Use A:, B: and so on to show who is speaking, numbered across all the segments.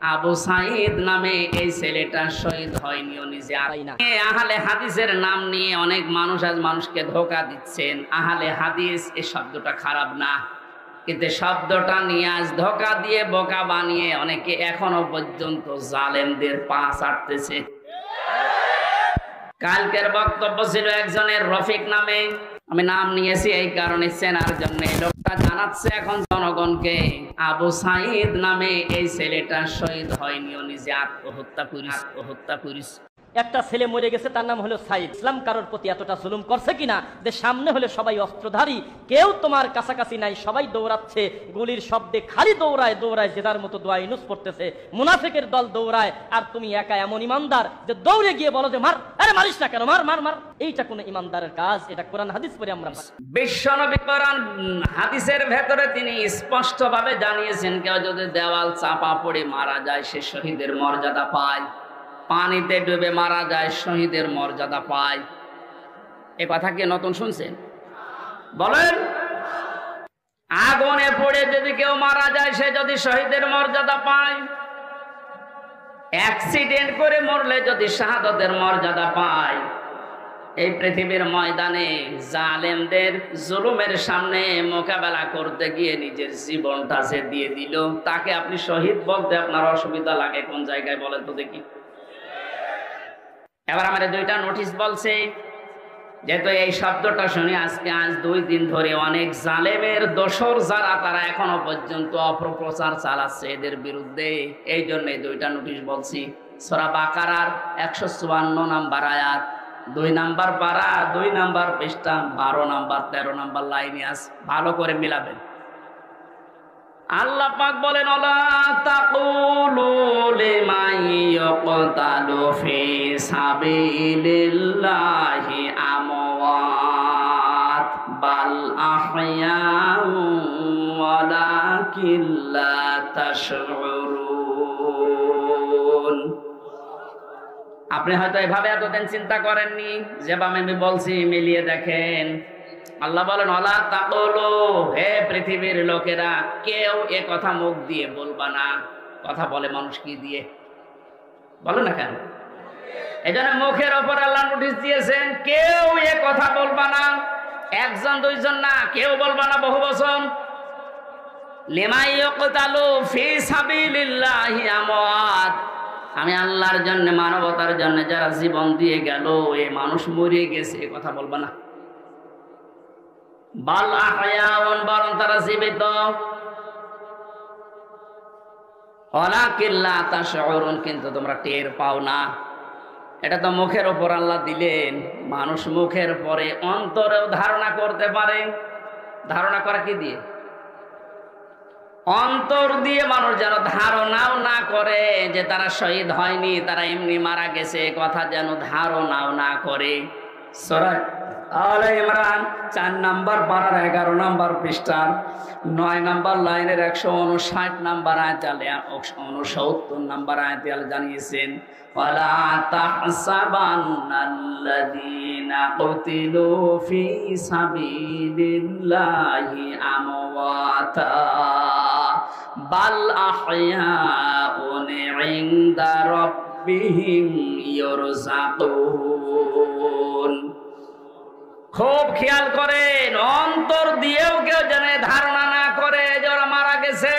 A: আবু সাঈদ নামে এই ছেলেটা শহীদ হয়নি, ও নিজে আহলে হাদিসের নাম নিয়ে অনেক মানুষ আজ মানুষকে ধোঁকা দিচ্ছেন। আহলে হাদিস এই শব্দটা খারাপ না, কিন্তু শব্দটা নিয়ে আজ ধোঁকা দিয়ে বোকা বানিয়ে অনেকে এখনো পর্যন্ত জালেমদের পা চাটতেছে। কালকের বক্তব্য ছিল একজনের রফিক নামে, আমি নাম নিয়েছি এই কারণে চেনার জন্য। লোকটা জানাচ্ছে এখন জনগণকে আবু সাঈদ নামে এই ছেলেটা শহীদ হয়নি, ও নিজে আত্মহত্যা করিস।
B: একটা ছেলে মরে গেছে, তার নাম হলো সাঈদ। ইসলাম কারোর প্রতি এতটা জুলুম করছে কিনা যে সামনে হলে সবাই অস্ত্রধারী, কেউ তোমার কাছাকাছি নাই, সবাই দৌড়াচ্ছে, গুলির শব্দে খালি দৌড়ায় দৌড়ায়, জেদার মতো দোয়া ইনুস পড়তেছে, মুনাফিকের দল দৌড়ায়, আর তুমি একা এমন ইমানদার যে দৌড়ে গিয়ে বলো যে মার, আরে মারিস না কেন, মার মার মার। এইটা কোন ইমানদারের কাজ? এটা কোরআন হাদিস পড়ে আমরা।
A: বিশ্বনবী কোরআন হাদিসের ভেতরে তিনি স্পষ্ট ভাবে জানিয়েছেন, কেউ যদি দেওয়াল চাপা পড়ে মারা যায় সে শহীদের মর্যাদা পায়, পানিতে ডুবে মারা যায় শহীদের মর্যাদা পায়। এ কথা কি নতুন শুনছেন? বলেন। আগুনে পড়ে যদি কেউ মারা যায় সে যদি শহীদের মর্যাদা পায়, অ্যাক্সিডেন্ট করে মরলে যদি শাহাদাতের মর্যাদা পায়, এই পৃথিবীর ময়দানে জালেমদের জুলুমের সামনে মোকাবেলা করতে গিয়ে নিজের জীবনটা যে দিয়ে দিল, তাকে আপনি শহীদ বলতে আপনার অসুবিধা লাগে কোন জায়গায় বলেন তো দেখি? এবার আমাদের দুইটা নোটিশ বলছে, যেহেতু এই শব্দটা শুনি আজ 2 দিন ধরে অনেক জালেমের দোসর যারা, তারা এখনো পর্যন্ত অপপ্রচার চালাচ্ছে এদের বিরুদ্ধে, এই জন্য দুইটা নোটিশ বলছি। সূরা বাকারার 154 নাম্বার আয়াত, 2 নাম্বার পারা, 2 নাম্বার পৃষ্ঠা, 12 নাম্বার 13 নাম্বার লাইনে আছে, ভালো করে মিলাবেন। আল্লাহ পাক বলেন, আলা তাকুলু লিমান ইয়াকতালু ফি সাবিলিল্লাহি আমওয়াত বাল আহয়াউ ওয়ালাকিন লা তাশউরুন। আপনি হয়তো এভাবে এতদিন চিন্তা করেননি, যেভাবে আমি বলছি মিলিয়ে দেখেন। আল্লাহ বলেন, আলা তাকুলু, হে পৃথিবীর লোকেরা, কেউ এ কথা মুখ দিয়ে বলবা না। কথা বলে মানুষ কি দিয়ে? বলো না কেন? এই জন্য মুখের ওপর আল্লাহ নোটিশ দিয়েছেন, কেউ এ কথা বলবা না। 1 জন 2 জন না, কেউ বলবা না, বহু বচন। লিমান ইয়াকতালু ফি সাবিলিল্লাহি আমওয়াত, আমি আল্লাহর জন্য, মানবতার জন্য যারা জীবন দিয়ে গেল, এ মানুষ মরে গেছে, এ কথা বলবা না। বাল আহয়াউন, বরং তারা জীবিত। ওয়ালাকিন লা তাশউরুন, কিন্তু তোমরা টের পাও না। এটা তো মুখের উপর আল্লাহ দিলেন, মানুষ মুখের পরে অন্তরেও ধারণা করতে পারে। ধারণা করা কি দিয়ে? অন্তর দিয়ে মানুষ যেন ধারণাও না করে যে তারা শহীদ হয়নি, তারা এমনি মারা গেছে, কথা যেন ধারণাও না করে। সূরা আলে ইমরান 4 নাম্বার পারার 11 নাম্বার পৃষ্ঠা 9 নাম্বার লাইনের 159 নাম্বার আয়াতে 69 নাম্বার আয়াতে আল্লাহ জানিয়েছেন, ওয়ালা তাহসাবান্নাল্লাযীনা কুতিলু ফি সাবিলিল্লাহি আমওয়াতা বাল আহয়াউন ইনদা রাব্বিহিম ইরযাকুন। খুব খেয়াল করেন, অন্তর দিয়েও কেউ যেন ধারণা না করে যে ওরা মারা গেছে।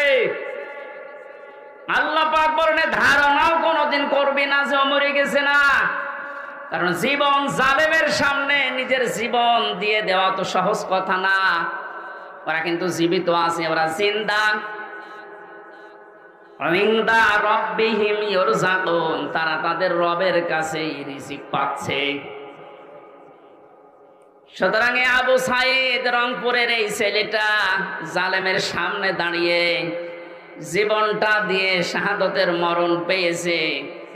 A: আল্লাহ পাক বলেন, ধারণাও কোনোদিন করবি না যে ও মরে গেছে না। কারণ জীবন জালেমের সামনে নিজের জীবন দিয়ে দেওয়া তো সহজ কথা না। ওরা কিন্তু জীবিত আছে, ওরা জিন্দা। ইনদা রাব্বিহিম ইরযাকুন, তারা তাদের রবের কাছেই রিজিক পাচ্ছে। সুতরাং আবু সাঈদ রংপুরের এই ছেলেটা জালেমের সামনে দাঁড়িয়ে জীবনটা দিয়ে শাহাদাতের মরণ পেয়েছে।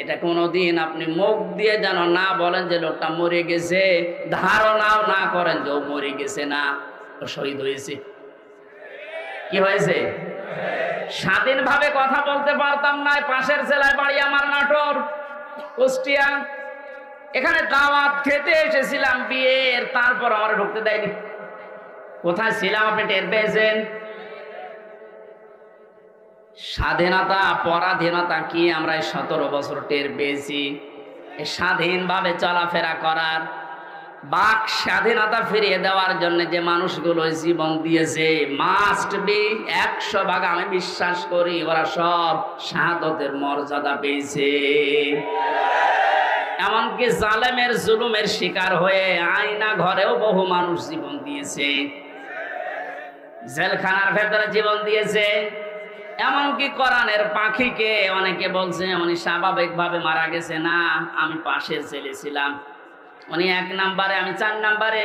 A: এটা কোনোদিন আপনি মুখ দিয়ে যেন না বলেন যে লোকটা মরে গেছে, ধারণাও না করেন যে ও মরে গেছে না, ও শহীদ হয়েছে। কি হয়েছে? স্বাধীনভাবে কথা বলতে পারতাম না। পাশের জেলায় বাড়ি আমার, নাটোর, কুষ্টিয়া। এখানে দাওয়াত খেতে এসেছিলাম বিয়ের, তারপর আমার ঢুকতে দেয়নি। কোথায় ছিলাম আপনি টের পেয়েছেন? স্বাধীনতা পরাধীনতা কি আমরা 17 বছর টের পেয়েছি। স্বাধীনভাবে চলাফেরা করার, বাক স্বাধীনতা ফিরিয়ে দেওয়ার জন্য যে মানুষগুলো জীবন দিয়েছে, মাস্ট বি 100 ভাগ আমি বিশ্বাস করি ওরা সব শাহাদতের মর্যাদা পেয়েছে। এমনকি জালেমের জুলুমের শিকার হয়ে আয়না ঘরেও বহু মানুষ জীবন দিয়েছে, জেলখানার ভেতরে জীবন দিয়েছে। এমনকি কোরআনের পাখিকে অনেকে বলছে উনি স্বাভাবিকভাবে মারা গেছে, না আমি পাশের ছেলে ছিলাম, উনি 1 নম্বরে আমি 4 নম্বরে।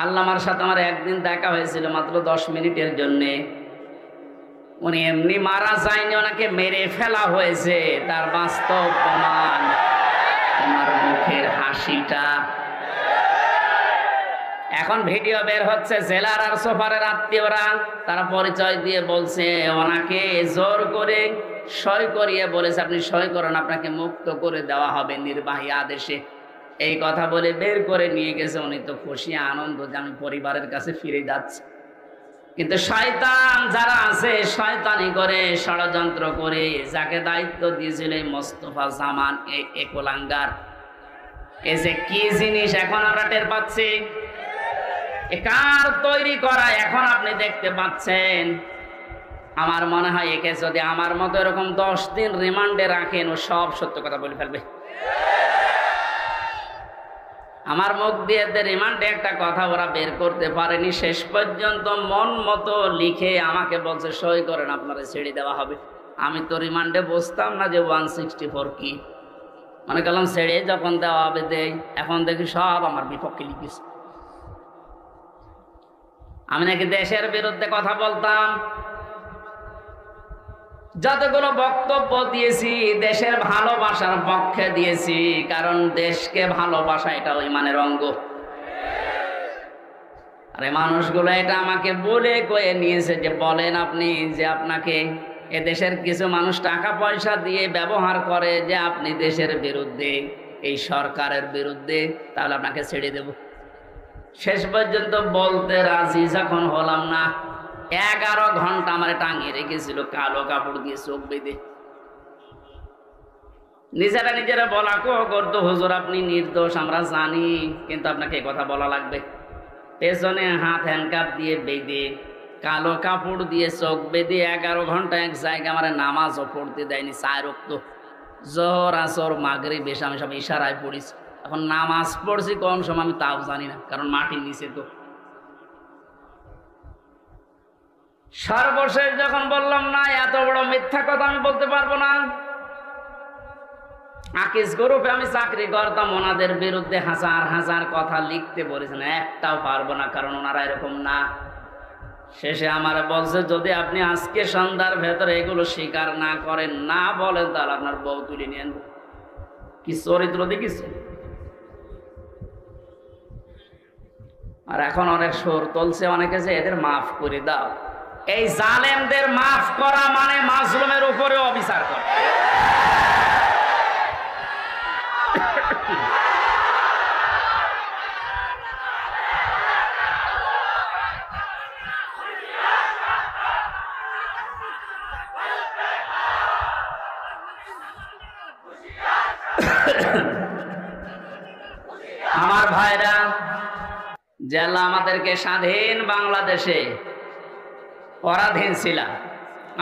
A: আল্লামার সাথে আমার একদিন দেখা হয়েছিল মাত্র 10 মিনিটের জন্যে। উনি এমনি মারা যায়নি, ওনাকে মেরে ফেলা হয়েছে, তার বাস্তব প্রমাণ তোমার মুখের হাসিটা। এখন ভিডিও বের হচ্ছে, জেলার আর সোফারের আত্মীয়রা তারা পরিচয় দিয়ে বলছে ওনাকে জোর করে সই করিয়ে বলেছে আপনি সই করেন, আপনাকে মুক্ত করে দেওয়া হবে নির্বাহী আদেশে। এই কথা বলে বের করে নিয়ে গেছে। উনি তো খুশি আনন্দ যে আমি পরিবারের কাছে ফিরে যাচ্ছি। কিন্তু শয়তান যারা আছে শয়তানি করে, ষড়যন্ত্র করে, যাকে দায়িত্ব দিয়েছিল এই মোস্তফা জামান এই একলাঙ্গার, এই যে কি জিনিস এখন আমরা টের পাচ্ছি, কার তৈরি করা এখন আপনি দেখতে পাচ্ছেন। আমার মনে হয় একে যদি আমার মতো এরকম 10 দিন রিমান্ডে রাখেন ও সব সত্য কথা বলে ফেলবে। আমার মুখ দিয়ে রিমান্ডে একটা কথা ওরা বের করতে পারেনি, শেষ পর্যন্ত মন মতো লিখে আমাকে বলছে সই করেন আপনারা ছেড়ে দেওয়া হবে। আমি তো রিমান্ডে বসতাম না যে 164 কি, মনে করলাম ছেড়ে যখন দেওয়া হবে দেই। এখন দেখি সব আমার বিপক্ষে লিখেছে। আমি নাকি দেশের বিরুদ্ধে কথা বলতাম, যতগুলো বক্তব্য দিয়েছি দেশের ভালোবাসার পক্ষে দিয়েছি, কারণ দেশকে ভালোবাসা এটা ইমানের অঙ্গ। আরে মানুষগুলো এটা আমাকে বলে কয়ে নিয়েছে যে বলেন আপনি যে আপনাকে এ দেশের কিছু মানুষ টাকা পয়সা দিয়ে ব্যবহার করে যে আপনি দেশের বিরুদ্ধে, এই সরকারের বিরুদ্ধে, তাহলে আপনাকে ছেড়ে দেব। শেষ পর্যন্ত বলতে রাজি যখন হলাম না, 11 ঘন্টা আমার টাঙিয়ে রেখেছিল কালো কাপড় দিয়ে চোখ বেঁধে। নিজেরা বলা করতো হুজুর আপনি নির্দোষ আমরা জানি, কিন্তু আপনাকে এই কথা বলা লাগবে। পেছনে হাত হ্যান্ডকাপ দিয়ে বেঁধে, কালো কাপড় দিয়ে চোখ বেঁধে 11 ঘন্টা এক জায়গায় আমার নামাজও পড়তে দেয়নি। 4 ওয়াক্ত জোহর আসর মাগরিব এসে আমি সব ইশারায় পড়েছি। এখন নামাজ পড়ছি কোন সময় আমি তাও জানি না, কারণ মাটির নিচে তো। সর্বশেষ যখন বললাম না এত বড় মিথ্যা কথা আমি বলতে পারবো না, আকিস গ্রুপে আমি চাকরি করতাম, ওনাদের বিরুদ্ধে হাজার হাজার কথা লিখতে বলেছেন, একটাও পারবো না, কারণ ওনারা এরকম না। শেষে আমার বলছে যদি আপনি আজকে সন্ধ্যার ভেতরে এগুলো স্বীকার না করেন, না বলেন, তাহলে আপনার বউ তুলে নিয়ে আনবো। কি চরিত্র দেখিছে। আর এখন অনেক সুর তুলছে অনেকে যে এদের মাফ করে দাও। এই জালেমদের মাফ করা মানে মাজলুমের উপরে অবিচার করা। আমার ভাইরা, যে আল্লাহ আমাদেরকে স্বাধীন বাংলাদেশে পরাধীন ছিলাম,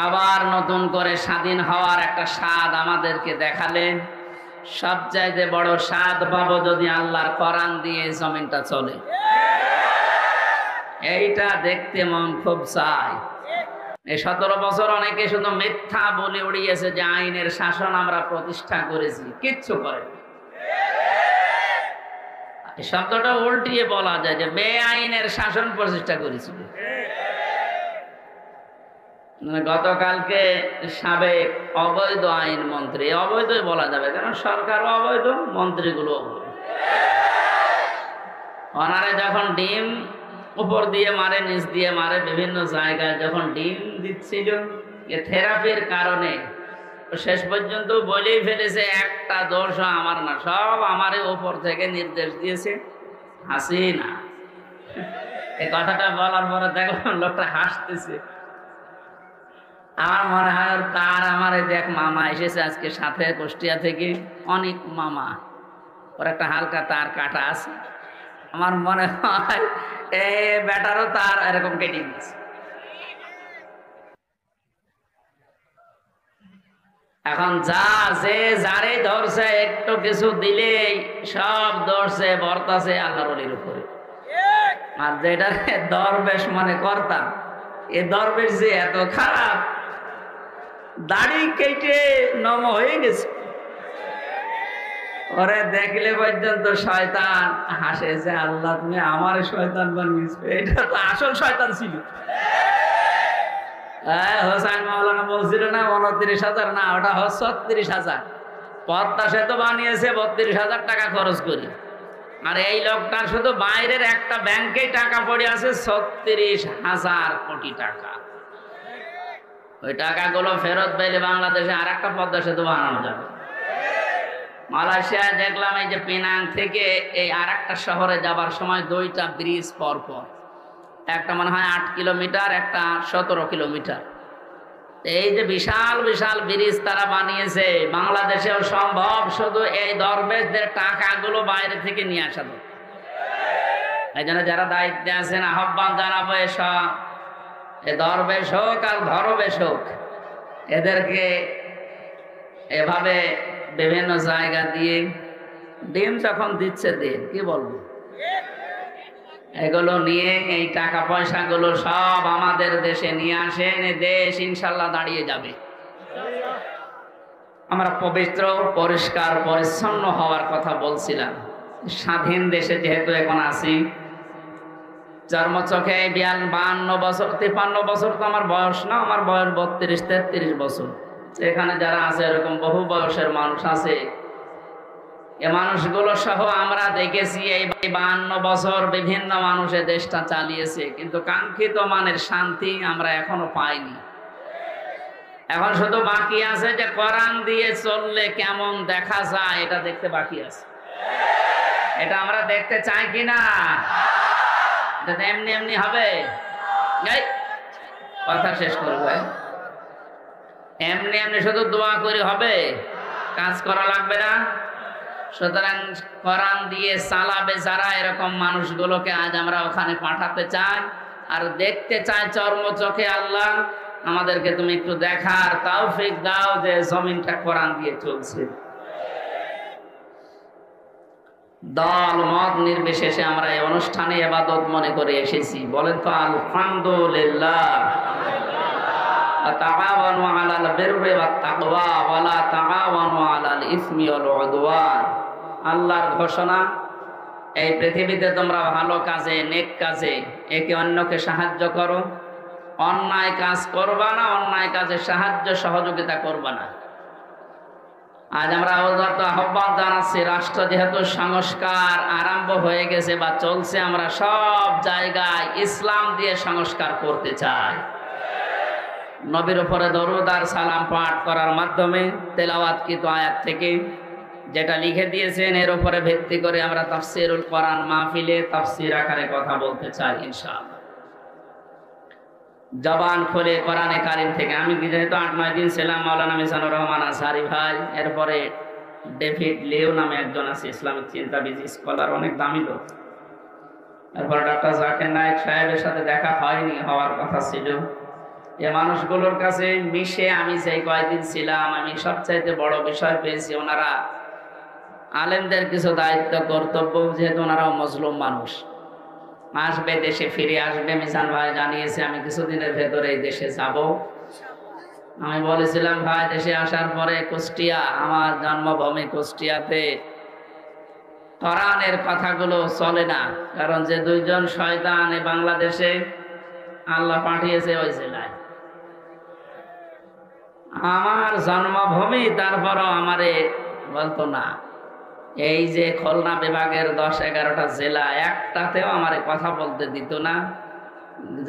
A: আবার নতুন করে স্বাধীন হওয়ার একটা স্বাদ আমাদেরকে দেখালেন। সবচাইতে বড় স্বাদ পাবো যদি আল্লাহর কোরআন দিয়ে জমিনটা চলে। এইটা দেখতে মন খুব চায়। এই 17 বছর অনেকে শুধু মিথ্যা বলে উড়িয়েছে যে আইনের শাসন আমরা প্রতিষ্ঠা করেছি, কিচ্ছু করে। এই শব্দটা উল্টিয়ে বলা যায় যে বেআইনের শাসন প্রতিষ্ঠা করেছিল। গতকালকে সাবেক অবৈধ আইন মন্ত্রী, অবৈধই বলা যাবে কারণ সরকার অবৈধ, মন্ত্রীগুলো অবৈধ, ওনারে যখন ডিম উপর দিয়ে মারে, নিচ দিয়ে মারে, বিভিন্ন জায়গায় যখন ডিম দিচ্ছিল থেরাপির কারণে, শেষ পর্যন্ত বলেই ফেলেছে একটা দোষ আমার না, সব আমারই উপর থেকে নির্দেশ দিয়েছে হাসিনা। এই কথাটা বলার পরে দেখলাম লোকটা হাসতেছে। আমার মনে হয় ওর তার আমার এই দেখ মামা এসেছে আজকে সাথে কুষ্টিয়া থেকে, অনেক মামা, ওর একটা হালকা তার কাটা আছে। আমার মনে হয় বেটারও তার এরকম কেটে দিয়েছে। এখন যা যে যারে ধরছে একটু কিছু দিলেই সব ধরছে বর্তাছে আল্লাহর ওলির উপরে। আর যেটা দরবেশ মনে করতাম, এ দরবেশ যে এত খারাপ, দাড়ি কেটে নম হয়ে গেছে, ওরে দেখলে পর্যন্ত শয়তান হাসে যে আল্লাহ তুমি আমার শয়তান বানিয়েছো, এটা তো আসল শয়তান ছিল। হোসাইন মাওলানা বলছিল না 29,000, না ওটা 36,000। পদ্মা সেতু বানিয়েছে 32,000 টাকা খরচ করি, আর এই লোকটার শুধু বাইরের একটা ব্যাংকে টাকা পড়ে আছে 36,000 কোটি টাকা। ওই টাকাগুলো ফেরত পেলে বাংলাদেশে আর একটা পদ্মা সেতু বানানো যাবে। মালয়েশিয়ায় দেখলাম এই যে পেনাং থেকে এই আর একটা শহরে যাবার সময় 2টা ব্রিজ পর পর, একটা মনে হয় 8 কিলোমিটার, একটা 17 কিলোমিটার। এই যে বিশাল বিশাল ব্রিজ তারা বানিয়েছে, বাংলাদেশেও সম্ভব, শুধু এই দরবেশদের টাকাগুলো বাইরে থেকে নিয়ে আসা। এই জন্য যারা দায়িত্বে আছেন আহ্বান জানাবো, এসব এ দরবেশ হোক আর ধরবেশ হোক, এদেরকে এভাবে বিভিন্ন জায়গা দিয়ে ডিম যখন দিচ্ছে দিন, কি বলবো, এগুলো নিয়ে এই টাকা পয়সাগুলো সব আমাদের দেশে নিয়ে আসেন, এই দেশ ইনশাল্লাহ দাঁড়িয়ে যাবে। আমরা পবিত্র পরিষ্কার পরিচ্ছন্ন হওয়ার কথা বলছিলাম। স্বাধীন দেশে যেহেতু এখন আছি, জন্মচোখে 52 বছর 53 বছর তো আমার বয়স না, আমার বয়স 32-33 বছর। এখানে যারা আছে এরকম বহু বয়সের মানুষ আছে, এ মানুষগুলো সহ আমরা দেখেছি এই 52 বছর বিভিন্ন মানুষের দেশটা চালিয়েছে, কিন্তু কাঙ্ক্ষিত মানের শান্তি আমরা এখনো পাইনি। এখন শুধু বাকি আছে যে কোরআন দিয়ে চললে কেমন দেখা যায়, এটা দেখতে বাকি আছে। এটা আমরা দেখতে চাই কিনা? এটা এমনি এমনি হবে? কথা শেষ করবো। এমনি এমনি শুধু দোয়া করে হবে? কাজ করা লাগবে না? সুতরাং কোরআন দিয়ে চালাবে যারা, এরকম মানুষগুলোকে আজ আমরা ওখানে পাঠাতে চাই আর দেখতে চাই চর্ম চোখে। আল্লাহ আমাদেরকে তুমি একটু দেখার তৌফিক দাও যে জমিনটা কোরআন দিয়ে চলছে। দল মত নির্বিশেষে আমরা এই অনুষ্ঠানে ইবাদত মনে করে এসেছি। বলেন তো আলহামদুলিল্লাহ। তাআওয়ানু আলাল বিররি ওয়াত তাকওয়া ওয়া লা তাআওয়ানু আলাল ইসমি ওয়াল উদওয়ান। আল্লাহর ঘোষণা, এই পৃথিবীতে তোমরা ভালো কাজে, নেক কাজে একে অন্যকে সাহায্য করো, অন্যায় কাজ করবা না, অন্যায় কাজে সাহায্য সহযোগিতা করবা না। আজ আমরা আহ্বান জানাচ্ছি, রাষ্ট্র যেহেতু সংস্কার আরম্ভ হয়ে গেছে বা চলছে, আমরা সব জায়গায় ইসলাম দিয়ে সংস্কার করতে চাই। নবীর উপরে দরুদ আর সালাম পাঠ করার মাধ্যমে তেলাওয়াতকৃত আয়াত থেকে যেটা লিখে দিয়েছেন এর উপরে ভিত্তি করে আমরা তাফসীরুল কোরআন মাহফিলে তাফসীর আকারে কথা বলতে চাই ইনশাআল্লাহ। জবান খুলে কোরআনে কারিম থেকে। আমি যেহেতু 8-9 দিন ছিলাম, মাওলানা মিজানুর রহমান আজহারি ভাই, এরপরে ডেভিড লিও নামে একজন আছে, ইসলামিক চিন্তাবিদ, স্কলার, অনেক দামি লোক। এরপরে ডক্টর জাকির নায়েক সাহেবের সাথে দেখা হয়নি, হওয়ার কথা ছিল। এ মানুষগুলোর কাছে মিশে আমি যেই কয়েকদিন ছিলাম, আমি সবচাইতে বড় বিষয় পেয়েছি, ওনারা আলেমদের কিছু দায়িত্ব কর্তব্য, যেহেতু ওনারাও মজলুম মানুষ, আসবে, দেশে ফিরে আসবে। মিজান ভাই জানিয়েছে আমি কিছুদিনের ভেতরে এই দেশে যাব। আমি বলেছিলাম ভাই দেশে আসার পরে কুষ্টিয়া, আমার জন্মভূমি, কুষ্টিয়াতে কোরআনের কথাগুলো চলে না, কারণ যে 2জন শয়তান এই বাংলাদেশে আল্লাহ পাঠিয়েছে ওই জেলায়। আমার জন্মভূমি, তারপরও আমারে বলতো না। এই যে খুলনা বিভাগের 10-11টা জেলা, একটাতেও আমার কথা বলতে দিত না।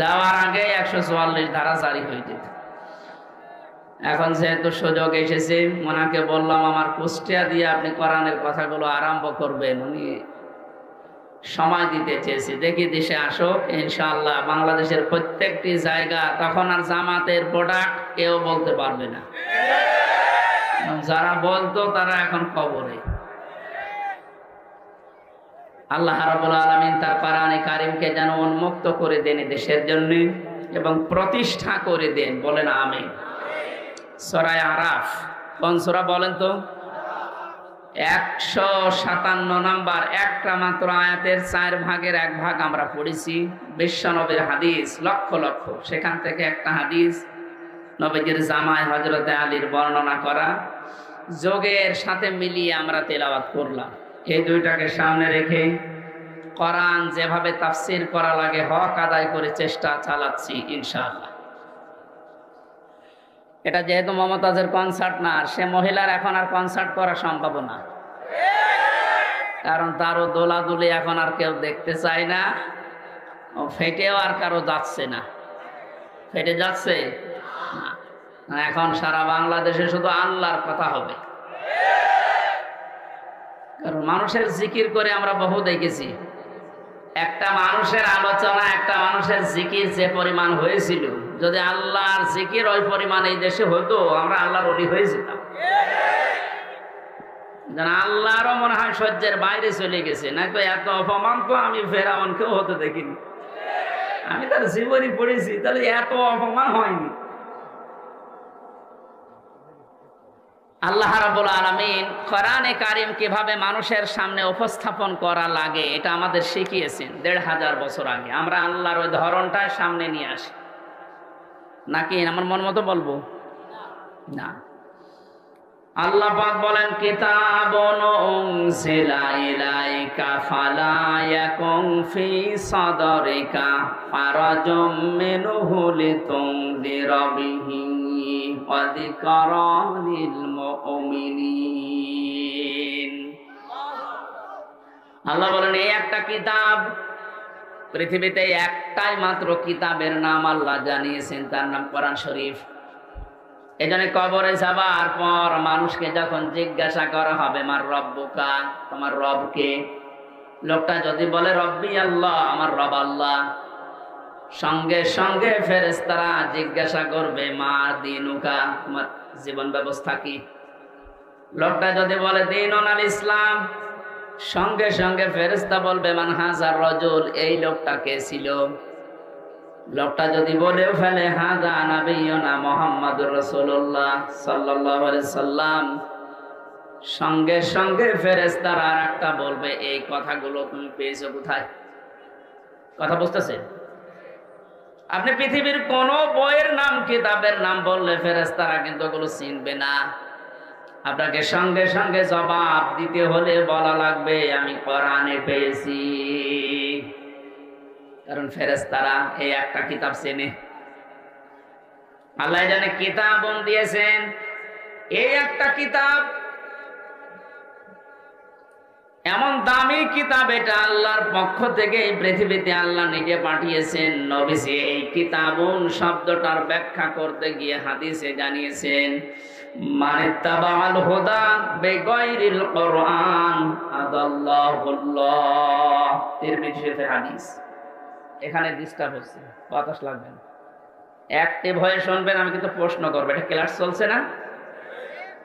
A: যাওয়ার আগে 144 ধারা জারি হয়ে যেত। এখন যেহেতু সুযোগ এসেছে, ওনাকে বললাম আমার কুষ্টিয়া দিয়ে আপনি কোরআনের কথাগুলো আরম্ভ করবেন। উনি সময় দিতে চেয়েছি, দেখি দেশে আসো ইনশাআল্লাহ। বাংলাদেশের প্রত্যেকটি জায়গা, তখন আর জামাতের প্রোডাক্ট কেউ বলতে পারবে না। যারা বলতো তারা এখন কবরে। আল্লাহ রাব্বুল আলামিন তার কোরআনে কারীমকে যেন উন্মুক্ত করে দেন দেশের জন্য এবং প্রতিষ্ঠা করে দেন, বলেন আমিন। সূরা আরাফ কোন সূরা বলেন তো? 157 নম্বর, একটা মাত্র আয়াতের 4 ভাগের 1 ভাগ আমরা পড়েছি। বিশ্বনবীর হাদিস লক্ষ লক্ষ, সেখান থেকে একটা হাদিস নবীজির জামাই হযরতে আলীর বর্ণনা করা, যোগের সাথে মিলিয়ে আমরা তেলাওয়াত করলাম। এই দুইটাকে সামনে রেখে কোরআন যেভাবে তাফসীর করা লাগে হক আদায় করে চেষ্টা চালাচ্ছি ইনশাআল্লাহ। এটা যেহেতু মমতাজের কনসার্ট না, সে মহিলার এখন আর কনসার্ট করা সম্ভব না, কারণ তারও দোলাদুলি এখন আর কেউ দেখতে চায় না, ও ফেটেও আর কারো যাচ্ছে না। ফেটে যাচ্ছে না, এখন সারা বাংলাদেশে শুধু আল্লাহর কথা হবে। কারণ মানুষের জিকির করে আমরা বহু দেখেছি, একটা মানুষের আলোচনা, একটা মানুষের জিকির যে পরিমাণ হয়েছিল, যদি আল্লাহর জিকির ওই পরিমাণ এই দেশে হতো, আমরা আল্লাহর ওলি হয়ে যেতাম। আল্লাহরও মনে হয় সহ্যের বাইরে চলে গেছে, না তো এত অপমান তো আমি ফেরাউনকেও হতে দেখিনি। আমি তার জীবনী পড়েছি, তাহলে এত অপমান হয়নি। আল্লাহ রাব্বুল আলামিন কোরআনে কারীম কিভাবে মানুষের সামনে উপস্থাপন করা লাগে এটা আমাদের শিখিয়েছেন ১৫০০ বছর আগে। আমরা আল্লাহর ওই ধরনটা সামনে নিয়ে আসি, নাকি আমার মন মতো বলবো না। আল্লাহ পাক বলেন, কিতাবুন উনজিলা ইলাইকা ফালা ইয়াকুন ফি সাদরিকা হারাজুম মিনহু লিতুনদিরা বিহি ওয়া যিকরা লিল মুমিনিন। আল্লাহ বলেন, এই একটা কিতাব, পৃথিবীতে একটাই মাত্র কিতাবের নাম আল্লাহ জানিয়েছেন, তার নাম কোরআন শরীফ। এজন্য কবরে যাবার পর মানুষকে যখন জিজ্ঞাসা করা হবে মার রব্বুকা, তোমার রবকে, লোকটা যদি বলে রব্বি আল্লাহ, আমার রব আল্লাহ, সঙ্গে সঙ্গে ফেরেশতারা জিজ্ঞাসা করবে মা দিনুকা, তোমার জীবন ব্যবস্থা কি। লোকটা যদি বলে দীনুন আল ইসলাম, সঙ্গে সঙ্গে ফেরেশতা বলবে মান হাজার রজুল, এই লোকটা কে ছিল। লোকটা যদি বলেও ফেলে হাজা নাবিয়ুনা মুহাম্মাদুর রাসূলুল্লাহ সাল্লাল্লাহু আলাইহি সাল্লাম, সঙ্গে সঙ্গে ফেরেশতারা আরেকটা বলবে এই কথাগুলো তুমি পেয়েছো কোথায়। কথা বুঝতেছেন? আপনি পৃথিবীর কোন বইয়ের নাম, কিতাবের নাম বললে ফেরেশতারা কিন্তু ওগুলো চিনবে না। আপনাকে সঙ্গে সঙ্গে জবাব দিতে হলে বলা লাগবে আমি কোরআনে পেয়েছি, কারণ ফেরেশতারা এই একটা কিতাব চেনে। আল্লাহ জানে কিতাব দিয়েছেন, এই একটা কিতাব, এমন দামি কিতাব, এটা আল্লাহর পক্ষ থেকে এই পৃথিবীতে আল্লাহ নিজে পাঠিয়েছেন। নবীজি এই কিতাবুন শব্দটার ব্যাখ্যা করতে গিয়ে হাদিসে জানিয়েছেন, মানিত্তাবাল হুদা বিগাইরিল কোরআন আদাল্লাহুল্লাহ। তিরমিজি হাদিস। এখানে ডিস্টার্ব হচ্ছে, বাতাস লাগবে না, অ্যাক্টিভ হয়ে শুনবেন। আমি কিন্তু প্রশ্ন করবো, এটা ক্লাস চলছে না?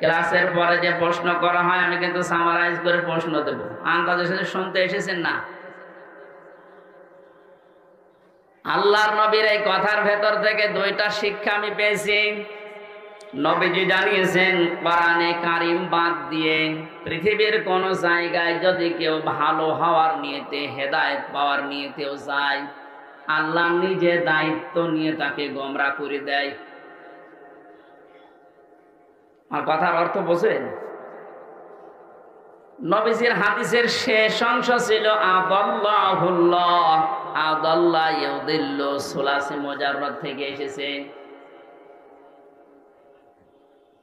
A: ক্লাসের পরে যে প্রশ্ন করা হয় আমি কিন্তু সামারাইজ করে প্রশ্ন দেব, আন্দাজের সাথে শুনতে এসেছেন না। আল্লাহর নবীর এই কথার ভেতর থেকে দুইটা শিক্ষা আমি পেয়েছি। নবীজি জানিয়েছেন কোরআনে কারীম বাদ দিয়ে পৃথিবীর কোন জায়গায় যদি কেউ ভালো হওয়ার নিয়তে, হেদায়েত পাওয়ার নিয়তেও যায়, আল্লাহ নিজে দায়িত্ব নিয়ে তাকে গোমরা করে দেয়। আর কথার অর্থ বোঝেন? নবীজির হাদিসের শেষ অংশ ছিল আদাল্লাহুল্লাহ, আদাল্লাহ ইউদিল্লু, সুলাসি মুজাররদ থেকে এসেছে।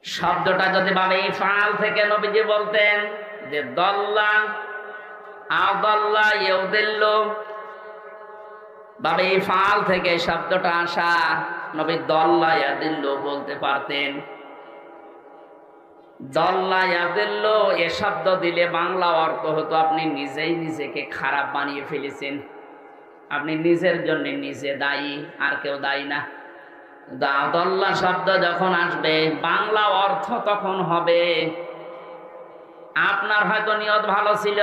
A: শব্দটা যদি ভাবে ইফআল থেকে নবীজি বলতেন যে দল্লা আদাল্লাহ ইউদিল্লু, ভাবে ইফআল থেকে শব্দটা আসা, নবী দল্লা ইয়াদিল্লু বলতে পারতেন। দল্লা ইয়াদিল্লু এ শব্দ দিলে বাংলা অর্থ হতো আপনি নিজেই নিজেকে খারাপ বানিয়ে ফেলেছেন, আপনি নিজের জন্য নিজে দায়ী, আর কেউ দায়ী না। আদল্লাহ শব্দ যখন আসবে বাংলা অর্থ তখন হবে, আপনার হয়তো নিয়ত ভালো ছিল,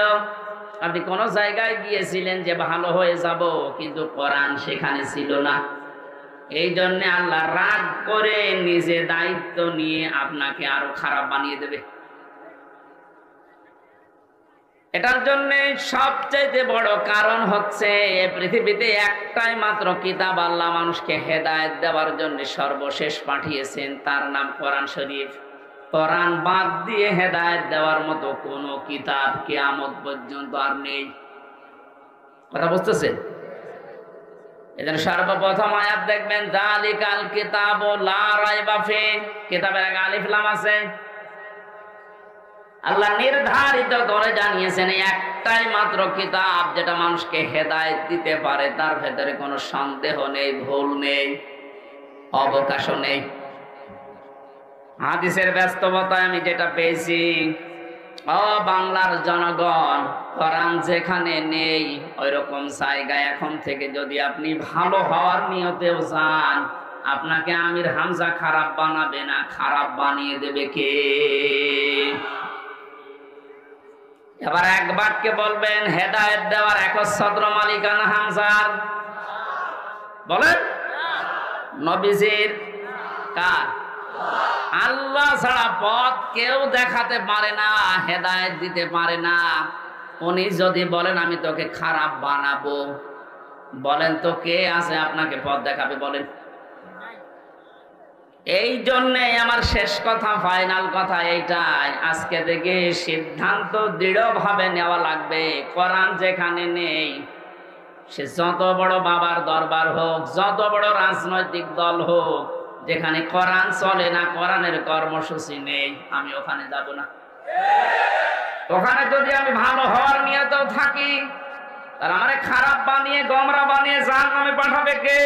A: আপনি কোন জায়গায় গিয়েছিলেন যে ভালো হয়ে যাব, কিন্তু কোরআন সেখানে ছিল না। এই জন্য আল্লাহ রাগ করে নিজে দায়িত্ব নিয়ে আপনাকে আরো খারাপ বানিয়ে দেবে। এটার জন্য সবচেয়ে বড় কারণ হচ্ছে পৃথিবীতে একটাই মাত্র কিতাব আল্লাহ মানুষকে হেদায়েত দেওয়ার জন্য সর্বশেষ পাঠিয়েছেন, তার নাম কোরআন শরীফ। কোরআন বাদ দিয়ে হেদায়েত দেওয়ার মতো কোন কিতাব কিয়ামত পর্যন্ত আর নেই। কথা বুঝতেছেন? এজন্য সর্বপ্রথম আয়াত দেখবেন যালিকাল কিতাবু লা রাইবা ফিহি, কিতাবের আগে আলিফ লাম আছে। আল্লাহ নির্ধারিত করে জানিয়েছেন একটাই মাত্র কিতাব যেটা মানুষকে হেদায়েত দিতে পারে, তার ভেতরে কোনো সন্দেহ নেই, ভুল নেই, অবকাশও নেই। হাদিসের ব্যস্ততায় আমি যেটা পেয়েছি, ও বাংলার জনগণ, কোরআন যেখানে নেই ওই রকম জায়গায় এখন থেকে যদি আপনি ভালো হওয়ার নিয়তেও যান, আপনাকে আমির হামজা খারাপ বানাবে না, খারাপ বানিয়ে দেবে কে? এবার এক বাক্যে বলবেন হেদায়েত দেওয়ার একচ্ছত্র মালিকানা হামজার? বলেন। নবীজির? কার? আল্লাহ ছাড়া পথ কেউ দেখাতে পারে না, হেদায়েত দিতে পারে না। উনি যদি বলেন আমি তোকে খারাপ বানাবো, বলেন তো কে আছে আপনাকে পথ দেখাবে? বলেন। এই জন্যে আমার শেষ কথা, ফাইনাল কথা এইটাই, আজকে থেকে সিদ্ধান্ত দৃঢ়ভাবে নেওয়া লাগবে। কোরআন যেখানে নেই, সে যত বড় বাবার দরবার হোক, যত বড় রাজনৈতিক দল হোক, যেখানে কোরআন চলে না, কোরআনের কর্মসূচি নেই, আমি ওখানে যাব না। ওখানে যদি আমি ভালো হওয়ার নিয়তেও থাকি, তার আমারে খারাপ বানিয়ে গোমরা বানিয়ে জাহান্নামে পাঠাবে কে?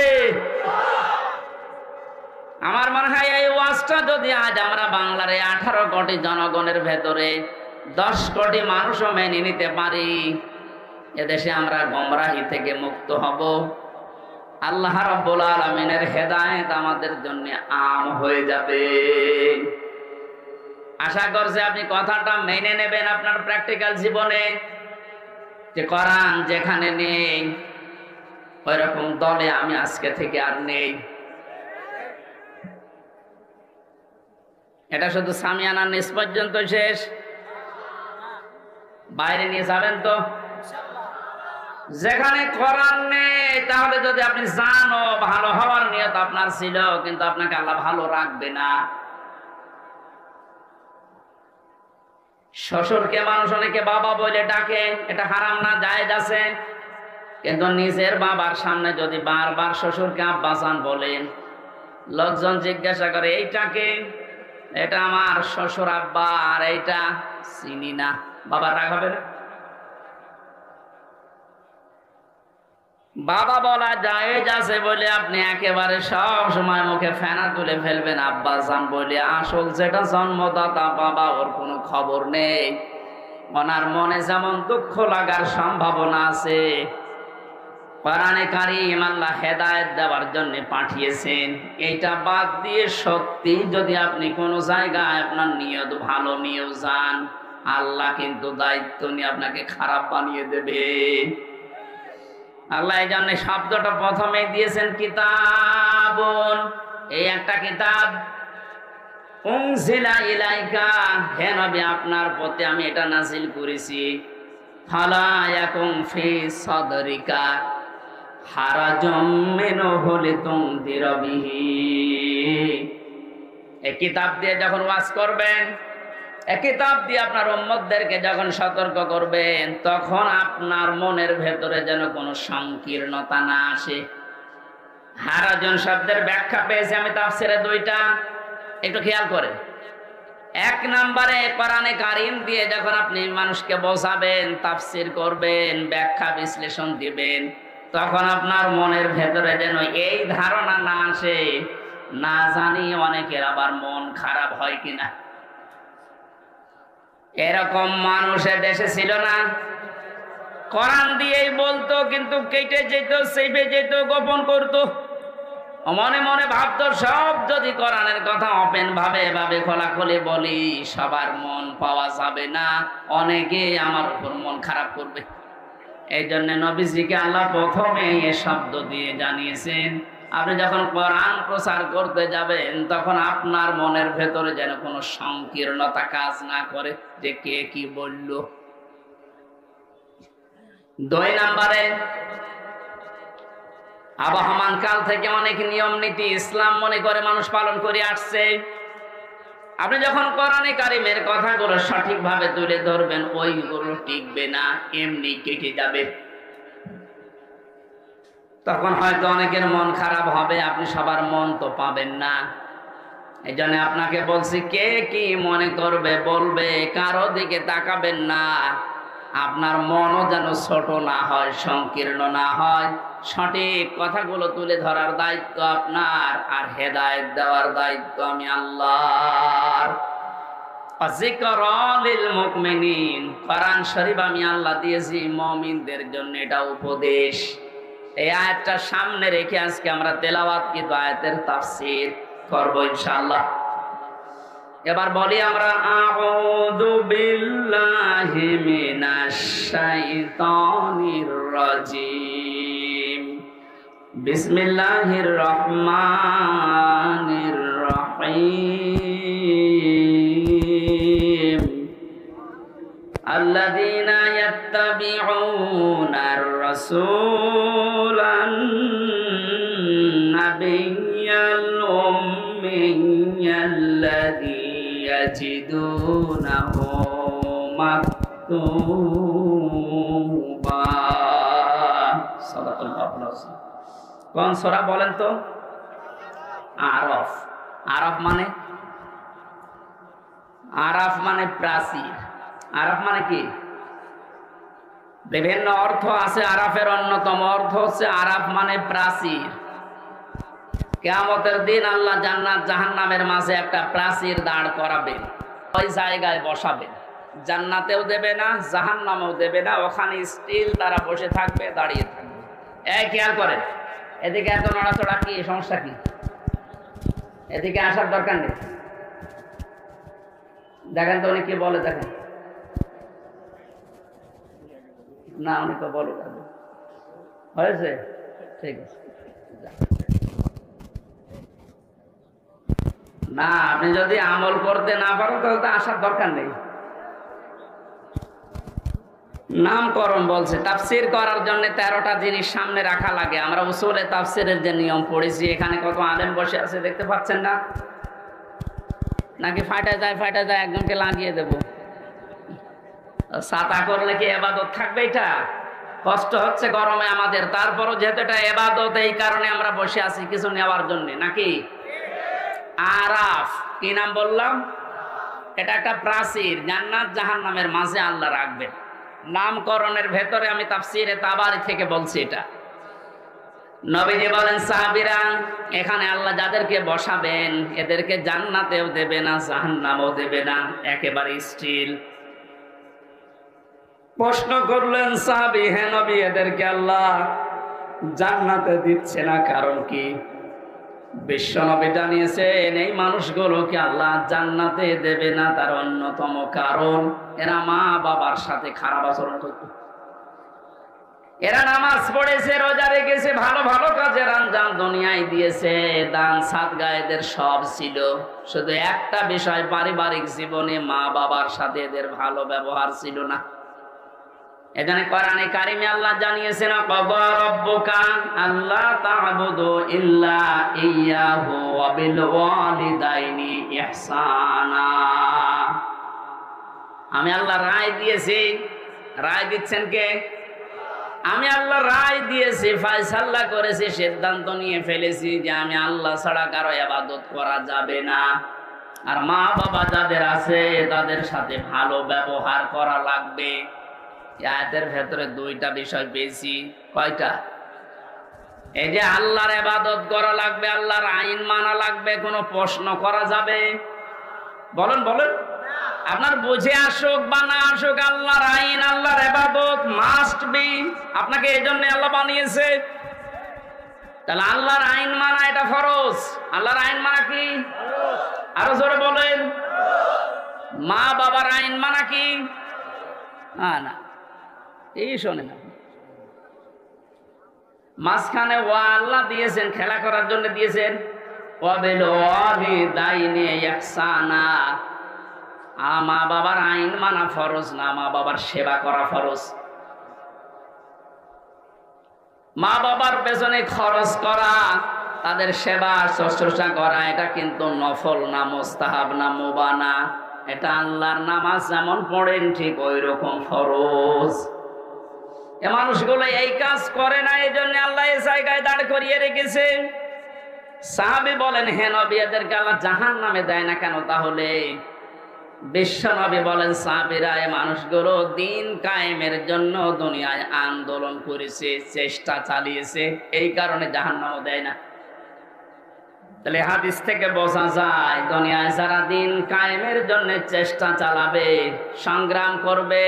A: আমার মনে হয় এই ওয়াজটা যদি আজ আমরা বাংলার 18 কোটি জনগণের ভেতরে 10 কোটি মানুষও মেনে নিতে পারি, এদেশে আমরা গোমরাহি থেকে মুক্ত হব। আল্লাহ রাব্বুল আলামিনের হেদায়েত আমাদের জন্য আম হয়ে যাবে। আশা করছি আপনি কথাটা মেনে নেবেন আপনার প্র্যাকটিক্যাল জীবনে, যে কোরআন যেখানে নেই ওই রকম দলে আমি আজকে থেকে আর নেই। এটা শুধু সামিয়ানার নিচ পর্যন্ত শেষ, বাইরে নিয়ে যাবেন তো? যেখানে কোরআন নেই, তাহলে যদি আপনি জানো ভালো হওয়ার নিয়ত আপনার ছিল, কিন্তু আপনাকে আল্লাহ ভালো রাখবে না। শ্বশুরকে মানুষ অনেকে বাবা বলে ডাকে, এটা হারাম না, জায়েজ আছে। কিন্তু নিজের বাবার সামনে যদি বারবার শ্বশুরকে আব্বাজান বলেন, লোকজন জিজ্ঞাসা করে এইটাকে, এটা আমার শ্বশুর আব্বা, আর এইটা চিনি না, বাবা রাগ হবে না? বাবা বলা জায়েজ আছে বলে আপনি একেবারে সব সময় মুখে ফেনা তুলে ফেলবেন আব্বাজান বলে, আসল যেটা জন্মদাতা বাবা, ওর কোনো খবর নেই। ওনার মনে যেমন দুঃখ লাগার সম্ভাবনা আছে, কোরআনে কারীম আল্লাহ হেদায়েত দেওয়ার জন্য পাঠিয়েছেন। এইটা বাদ দিয়ে সত্যি যদি আপনি কোনো জায়গায় আপনার নিয়ত ভালো নিয়েও যান, আল্লাহ কিন্তু দায়িত্ব নিয়ে আপনাকে খারাপ বানিয়ে দেবে। আল্লাহ এই জন্য শব্দটা প্রথমে দিয়েছেন কিতাবুন, এই একটা কিতাব। উনজিলা ইলাইকা, হে নবী আপনার প্রতি আমি এটা নাযিল করেছি। ফালা ইয়াকুম ফি সাদরিকা হারাজুম মিনহু লিতুনদিরা বিহি। এই কিতাব দিয়ে যখন ওয়াজ করবেন, এই কিতাব দিয়ে আপনার উম্মতদেরকে যখন সতর্ক করবেন, তখন আপনার মনের ভেতরে যেন কোনো সংকীর্ণতা না আসে। হারাজন শব্দের ব্যাখ্যা পেয়েছি আমি তাফসিরে 2টা, একটু খেয়াল করেন। 1 নম্বরে কোরআনে কারীম দিয়ে যখন আপনি মানুষকে বোঝাবেন, তাফসির করবেন, ব্যাখ্যা বিশ্লেষণ দিবেন, তখন আপনার মনের ভেতরে যেন এই ধারণা না আসে, না জানি অনেকের আবার মন খারাপ হয় কিনা। এরকম মানুষের দেশে ছিল না? কোরআন দিয়েই বলতো, কিন্তু কেটে যেত, চেপে যেত, গোপন করত। মনে মনে ভাবতো সব যদি কোরআনের কথা ওপেন ভাবে খোলাখুলি বলি, সবার মন পাওয়া যাবে না, অনেকে আমার উপর মন খারাপ করবে। এই জন্য নবীজিকে আল্লাহ প্রথমে এ শব্দ দিয়ে জানিয়েছেন, আপনি যখন কোরআন প্রচার করতে যাবেন তখন আপনার মনের ভেতরে যেন কোনো সংকীর্ণতা কাজ না করে যে কে কি বলল। 2 নম্বরে, আবহমান কাল থেকে অনেক নিয়ম নীতি ইসলাম মনে করে মানুষ পালন করে আসছে। আপনি যখন কোরআনে কারিমের কথাগুলো সঠিকভাবে তুলে ধরবেন, ওইগুলো টিকবে না, এমনি কেটে যাবে। তখন হয়তো অনেকের মন খারাপ হবে, আপনি সবার মন তো পাবেন না। এই জন্য আপনাকে বলছি, কে কি মনে করবে বলবে, কারো দিকে তাকাবেন না। আপনার মনও যেন ছোট না হয়, সংকীর্ণ না হয়। সঠিক কথাগুলো তুলে ধরার দায়িত্ব আপনার, আর হেদায়েত দেওয়ার দায়িত্ব আমি আল্লাহর। যিকরা লিল মুমিনিন, কোরআন শরীফ আমি আল্লাহ দিয়েছি মুমিনদের জন্য, এটা উপদেশ। এই আয়াতটা সামনে রেখে আজকে আমরা তেলাওয়াত কিন্তু আয়াতের তাফসীর করব ইনশাআল্লাহ। এবার বলি আমরা, আউযু বিল্লাহি মিনাশ শাইতানির রাজীম, বিসমিল্লাহির রহমানির রহিম। আল্লাযীনা ইয়াত্তাবিউনার রাসূলান নাবিয়্যাল উম্মিয়্যাল্লাযী ইয়াজিদুনাহু মাকতুবা। সাদাকাল্লাহুল আযীম। কোন সূরা বলেন তো? আরাফ। আরাফ মানে? আরাফ মানে প্রাচীর। আরাফ মানে কি? বিভিন্ন অর্থ আছে। আরাফের অন্যতম অর্থ হচ্ছে আরাফ মানে প্রাচীর। কিয়ামতের দিন আল্লাহ জান্নাত জাহান্নামের মাঝে একটা প্রাচীর দাঁড় করাবেন, ওই জায়গায় বসাবেন। জান্নাতেও দেবে না, জাহান্নামেও দেবে না, ওখানে স্টিল তারা বসে থাকবে, দাঁড়িয়ে থাকবে। এই খেয়াল করেন, এদিকে এত নড়াচড়া, কি সমস্যা? কি এদিকে আসার দরকার নেই। দেখেন তো উনি কি বলে, দেখেন না, উনি তো বলো হয়েছে, ঠিক আছে না। আপনি যদি আমল করতে না পারেন তাহলে তো আসার দরকার নেই। নামকরণ বলছে, তাফসীর করার জন্য 13টা জিনিস সামনে রাখা লাগে। আমরা উসুলে তাফসীরের যে নিয়ম পড়েছি, এখানে কত আলেম বসে আছে দেখতে পাচ্ছেন না? নাকি ফাটা যায় একজনকে লাগিয়ে দেব? ছাতা করলে কি ইবাদত থাকবে? এটা কষ্ট হচ্ছে গরমে আমাদের, তারপরও যেহেতু এটা ইবাদত, এই কারণে আমরা বসে আছি কিছু নেওয়ার জন্য, নাকি? আরাফ কি নাম বললাম? এটা একটা প্রাচীর, জান্নাত জাহান্নামের মাঝে আল্লাহ রাখবেন। নামকরণের ভেতরে আমি তাফসীরে তাবারি থেকে বলছি এটা। নবীজি বলেন, সাহাবীরা, এখানে আল্লাহ যাদেরকে বসাবেন এদেরকে জান্নাতেও দেবে না, জাহান্নামেও দেবে না, একেবারে স্টিল। প্রশ্ন করলেন সাহাবী, হে নবী, এদেরকে আল্লাহ জান্নাতে দিচ্ছে না, কারণ কি? বিশ্ব নবী জানিয়েছেন, এই মানুষগুলোকে আল্লাহ জান্নাতে দেবে না, তার অন্যতম কারণ এরা মা বাবার সাথে খারাপ আচরণ করত। এরা নামাজ পড়েছে, রোজা রেখেছে, ভালো ভালো কাজের আঞ্জাম দুনিয়ায় দিয়েছে, দান সাদগা এদের সব ছিল, শুধু একটা বিষয়, পারিবারিক জীবনে মা বাবার সাথে এদের ভালো ব্যবহার ছিল না। এখানে কোরআনে কারিমে আল্লাহ জানিয়েছেন, ক্বাদা রাব্বুকা আল্লা তা'বুদু ইল্লা ইয়্যাহু ওয়া বিল ওয়ালিদাইনি ইহসানা। আমি আল্লাহ রায় দিয়েছি। রায় দিচ্ছেন কে? আমি আল্লাহ রায় দিয়েছি, ফয়সালা করেছি, সিদ্ধান্ত নিয়ে ফেলেছি যে আমি আল্লাহ ছাড়া কারো ইবাদত করা যাবে না। আর মা বাবা যাদের আছে তাদের সাথে ভালো ব্যবহার করা লাগবে। আয়াতের ভেতরে 2টা বিষয় পেয়েছি। কয়টা? এই যে আল্লাহর ইবাদত করা লাগবে, আল্লাহর আইন মানা লাগবে, কোনো প্রশ্ন করা যাবে? বলেন বলেন, আপনার বুঝে আসুক বা না আসুক, আল্লাহর আইন, আল্লাহর ইবাদত মাস্ট বি। আপনাকে এই জন্য আল্লাহ বানিয়েছে। তাহলে আল্লাহর আইন মানা এটা ফরজ। আল্লাহর আইন মানা কি? আরো জোরে বলেন। মা বাবার আইন মানা কি? না, এই শোনেন, মাঝখানে ওয়া আল্লাহ দিয়েছেন খেলা করার জন্য দিয়েছেন। মা বাবার আইন মানা ফরজ না, মা বাবার সেবা করা ফরজ। মা বাবার পেছনে খরচ করা, তাদের সেবা শুশ্রূষা করা, এটা কিন্তু নফল না, মুস্তাহাব না, মুবাহ না। এটা আল্লাহর নামাজ যেমন পড়েন ঠিক ওই রকম ফরজ। এ মানুষগুলো এই কাজ করে না, এই জন্য আল্লাহ এই জায়গায় দাঁড় করিয়ে রেখেছে। সাহাবী বলেন, হে নবী, এদেরকে আল্লাহ জাহান্নামে দেয় না কেন? তাহলে বিশ্ব নবী বলেন, সাহাবীরা এই মানুষগুলো দিন কায়েমের জন্য দুনিয়ায় আন্দোলন করেছে, চেষ্টা চালিয়েছে, এই কারণে জাহান্নামও দেয় না। তাহলে হাদিস থেকে বোঝা যায়, দুনিয়ায় যারা দিন কায়েমের জন্য চেষ্টা চালাবে, সংগ্রাম করবে,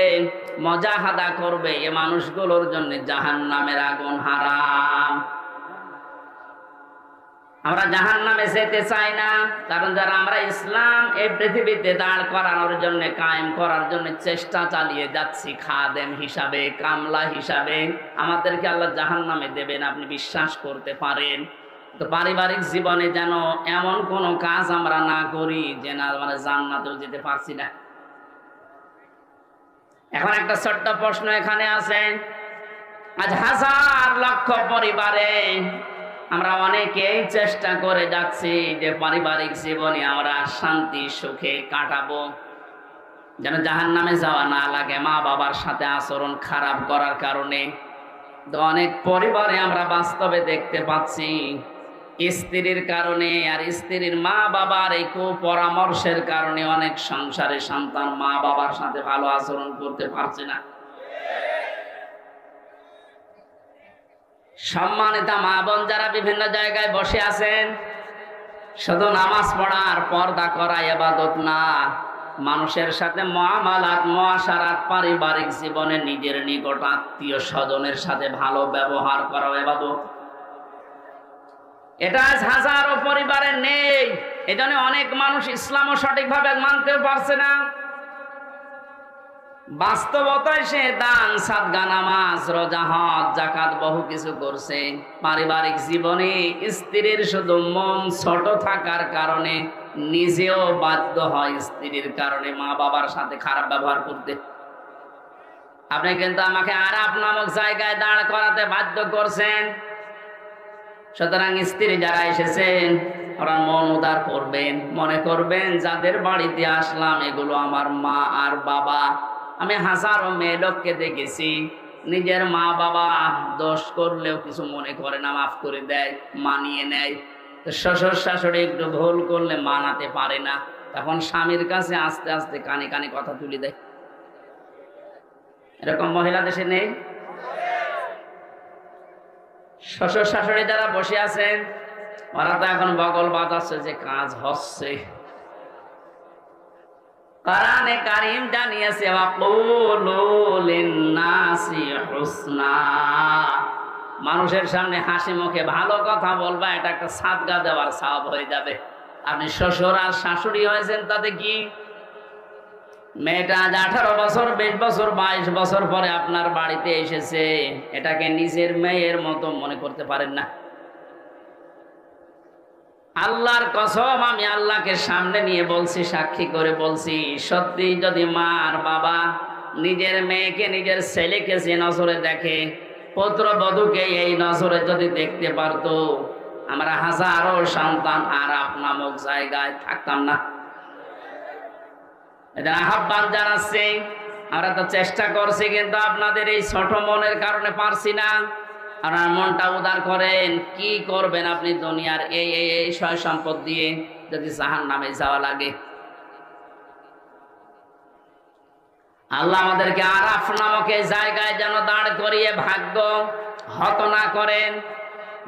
A: মুজাহাদা করবে, এ মানুষগুলোর জন্য জাহান্নামের আগুন হারাম। আমরা জাহান্নামে যেতে চাই না, কারণ যারা আমরা ইসলাম এই পৃথিবীতে দাঁড় করানোর জন্য, কায়েম করার জন্য চেষ্টা চালিয়ে যাচ্ছি, খাদেম হিসাবে, কামলা হিসাবে, আমাদেরকে আল্লাহ জাহান্নামে দেবেন, আপনি বিশ্বাস করতে পারেন। তো পারিবারিক জীবনে যেন এমন কোন কাজ আমরা না করি যে না মানে জান্নাতেও যেতে পারছি না। এখন একটা ছোট্ট প্রশ্ন এখানে আছে, আজ হাজার লক্ষ পরিবারে আমরা অনেকেই চেষ্টা করে যাচ্ছি যে পারিবারিক জীবনে আমরা শান্তি সুখে কাটাবো, যেন জাহান্নামে যাওয়া না লাগে মা বাবার সাথে আচরণ খারাপ করার কারণে। তো অনেক পরিবারে আমরা বাস্তবে দেখতে পাচ্ছি, স্ত্রীর কারণে আর স্ত্রীর মা বাবার এই কুপরামর্শের কারণে অনেক সংসারে সন্তান মা বাবার সাথে ভালো আচরণ করতে পারছে না। সম্মানিত মা বোন যারা বিভিন্ন জায়গায় বসে আছেন, শুধু নামাজ পড়ার পর্দা করা ইবাদত না, মানুষের সাথে মুআমালাত, মুআশারাত, পারিবারিক জীবনে নিজের নিকট আত্মীয় স্বজনের সাথে ভালো ব্যবহার করা ইবাদত। এটা হাজারো পরিবারে নেই। এজন্য অনেক মানুষ ইসলামও সঠিকভাবে মানতেও পারছে না। বাস্তবতায় সে দান, সাদকা, নামাজ, রোজা, হজ, যাকাত বহু কিছু করছে, পারিবারিক জীবনে স্ত্রীর শুধু মন ছোট থাকার কারণে নিজেও বাধ্য হয় স্ত্রীর কারণে মা বাবার সাথে খারাপ ব্যবহার করতে। আপনি কিন্তু আমাকে আরাফ নামক জায়গায় দাঁড় করাতে বাধ্য করছেন। সুতরাং স্ত্রী যারা এসেছেন ওরা মন উদার করবেন, মনে করবেন যাদের বাড়িতে আসলাম এগুলো আমার মা আর বাবা। আমি হাজারো মেয়ে লোককে দেখেছি, নিজের মা বাবা দোষ করলেও কিছু মনে করে না, মাফ করে দেয়, মানিয়ে নেয়। তো শ্বশুর শাশুড়ি একটু ভুল করলে মানাতে পারে না, তখন স্বামীর কাছে আস্তে আস্তে কানে কানে কথা তুলে দেয়। এরকম মহিলা দেশে নেই? শ্বশুর শাশুড়ি যারা বসে আছেন ওরা তো এখন বগল বাজাচ্ছে যে কাজ হচ্ছে। কোরআনে কারীম জানিয়েছে, ওয়াকুলু লিন-নাসি হুসনা, মানুষের সামনে হাসি মুখে ভালো কথা বলবা, এটা একটা সাদকা দেওয়ার সওয়াব হয়ে যাবে। আপনি শ্বশুর আর শাশুড়ি হয়েছেন তাতে কি? মেয়েটা আজ 18 বছর, 20 বছর, 22 বছর পরে আপনার বাড়িতে এসেছে, এটাকে নিজের মেয়ের মতো মনে করতে পারেন না। আল্লাহর কসম, আমি আল্লাহকে সামনে নিয়ে বলছি, সাক্ষী করে বলছি, সত্যি যদি মা আর বাবা নিজের মেয়েকে, নিজের ছেলেকে যে নজরে দেখে, পুত্রবধূকে এই নজরে যদি দেখতে পারতো, আমরা হাজারো সন্তান আরাফ নামক জায়গায় থাকতাম না। এটা আহ্বান জানাচ্ছি। আমরা তো চেষ্টা করছি, কিন্তু আপনাদের এই ছোট মনের কারণে পারছি না। আপনার মনটা উদার করেন, কি করবেন আপনি দুনিয়ার এই সয় সম্পদ দিয়ে যদি জাহান্নামে যাওয়া লাগে? আল্লাহ আমাদেরকে আরাফ নামক এই জায়গায় যেন দাঁড় করিয়ে ভাগ্য হত না করেন।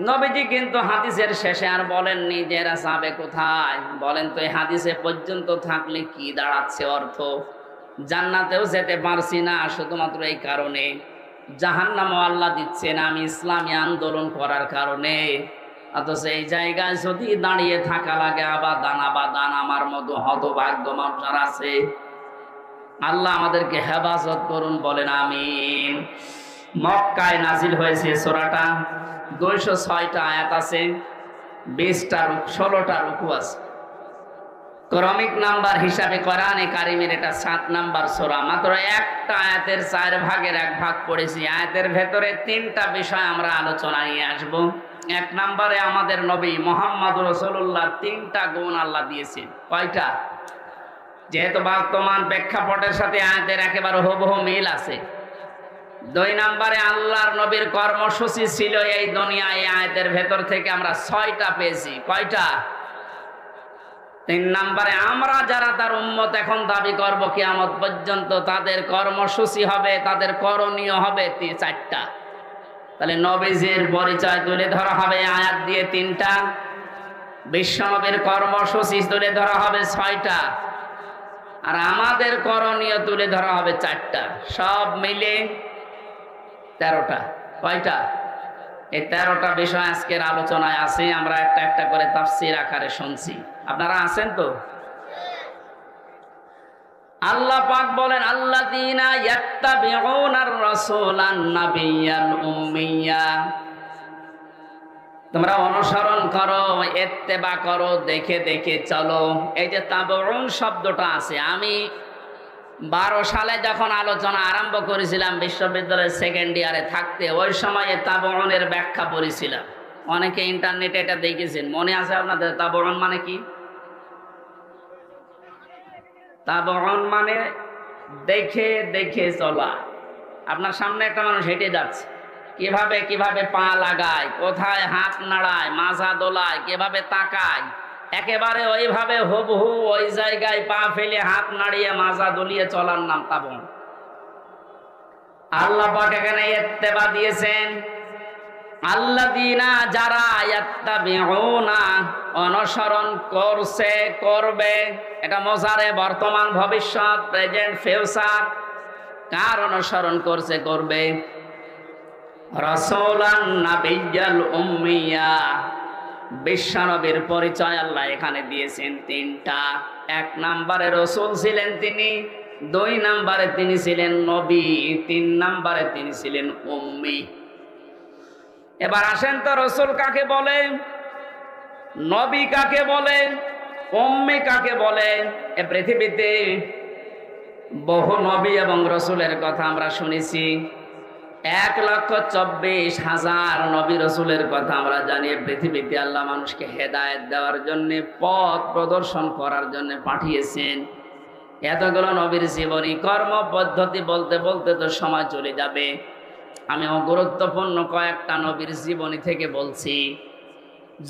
A: নবীজি কিন্তু হাদিসের শেষে আর বলেননি যে এরা যাবে কোথায়। বলেন তো এই হাদিসে পর্যন্ত থাকলে কি দাঁড়াচ্ছে অর্থ? জান্নাতেও যেতে পারছি না শুধুমাত্র এই কারণে, জাহান্নামও আল্লাহ দিচ্ছে না আমি ইসলামী আন্দোলন করার কারণে। অথচ এই জায়গায় যদি দাঁড়িয়ে থাকা লাগে আবাদান আমার মতো হতভাগ্য মানুষ আর আছে। আল্লাহ আমাদেরকে হেফাজত করুন, বলেন আমিন। মক্কায় নাজিল হয়েছে সূরাটা, 206টা আয়াত আছে, 16টা রুকু আছে। ক্রমিক নাম্বার হিসাবে কোরআনে কারিমের এটা 7 নাম্বার সূরা। মাত্র একটা আয়াতের 4 ভাগের 1 ভাগ পড়েছি। আয়াতের ভেতরে 3টা বিষয় আমরা আলোচনা নিয়ে আসব। 1 নম্বরে আমাদের নবী মুহাম্মদ রাসূলুল্লাহ 3টা গুণ আল্লাহ দিয়েছেন। কয়টা? যেহেতু বর্তমান প্রেক্ষাপটের সাথে আয়াতের একেবারে হুবহু মিল আছে। 2 নম্বরে আল্লাহর নবীর কর্মসূচি ছিল এই দুনিয়ায়, আয়াতের ভেতর থেকে আমরা 6টা পেয়েছি। কয়টা? 3 নম্বরে আমরা যারা তার উম্মত এখন দাবি করব কিয়ামত পর্যন্ত, তাদের কর্মসূচি হবে, তাদের করণীয় হবে 4টা। তাহলে নবীজির পরিচয় তুলে ধরা হবে আয়াত দিয়ে 3টা, বিশ্বনবীর কর্মসূচি তুলে ধরা হবে 6টা, আর আমাদের করণীয় তুলে ধরা হবে 4টা। সব মিলে 13টা। কয়টা? এই 13টা বিষয় আজকের আলোচনায় আছে। আমরা একটা একটা করে তাফসীর আকারে শুনছি। আপনারা আছেন তো? আল্লাহ পাক বলেন, আল্লাযীনা ইয়াত্তাবিউনার রাসূলান নাবিয়্যাল উম্মিয়্যা, তোমরা অনুসরণ করো, ইত্তেবা করো, দেখে দেখে চলো। এই যে তাবউন শব্দটা আছে, আমি 12 সালে যখন আলোচনা আরম্ভ করেছিলাম বিশ্ববিদ্যালয়ের 2nd ইয়ারে থাকতে, ওই সময়ে তাবউনের ব্যাখ্যা পড়েছিলাম। অনেকে ইন্টারনেটে এটা দেখেছেন, মনে আছে আপনাদের? তাবউন মানে কি? তাবউন মানে দেখে দেখে চলা। আপনার সামনে একটা মানুষ হেঁটে যাচ্ছে, কিভাবে কিভাবে পা লাগায়, কোথায় হাত নাড়ায়, মাজা দোলায়, কিভাবে তাকায়, একেবারে ওইভাবে হুবহু ওই জায়গায় পা ফেলে হাত নাড়িয়ে মাজা দলিয়ে চলার নাম তাবউন। আল্লাহ পাক এখানে ইত্তেবা দিয়েছেন, আল্লাযীনা যারা ইয়াত্তাবিউনা অনুসরণ করছে, করবে। এটা মুজারে, বর্তমান, ভবিষ্যৎ, প্রেজেন্ট, ফিউচার। কার অনুসরণ করছে, করবে? রাসূলান নাবিয়্যাল উম্মিয়্যা, বিশ্বনবীর পরিচয় আল্লাহ এখানে দিয়েছেন 3টা। 1 নম্বরে রাসূল ছিলেন তিনি, 2 নম্বরে তিনি ছিলেন নবী, 3 নম্বরে তিনি ছিলেন উম্মি। এবার আসেন তো, রাসূল কাকে বলে, নবী কাকে বলে, উম্মি কাকে বলে? এ পৃথিবীতে বহু নবী এবং রাসূলের কথা আমরা শুনেছি। 1,24,000 নবী রাসূলের কথা আমরা জানি। পৃথিবীতে আল্লাহ মানুষকে হেদায়েত দেওয়ার জন্য, পথ প্রদর্শন করার জন্য পাঠিয়েছেন। এতগুলো নবীর জীবনী, কর্ম পদ্ধতি বলতে বলতে তো সময় চলে যাবে। আমি গুরুত্বপূর্ণ কয়েকটা নবীর জীবনী থেকে বলছি।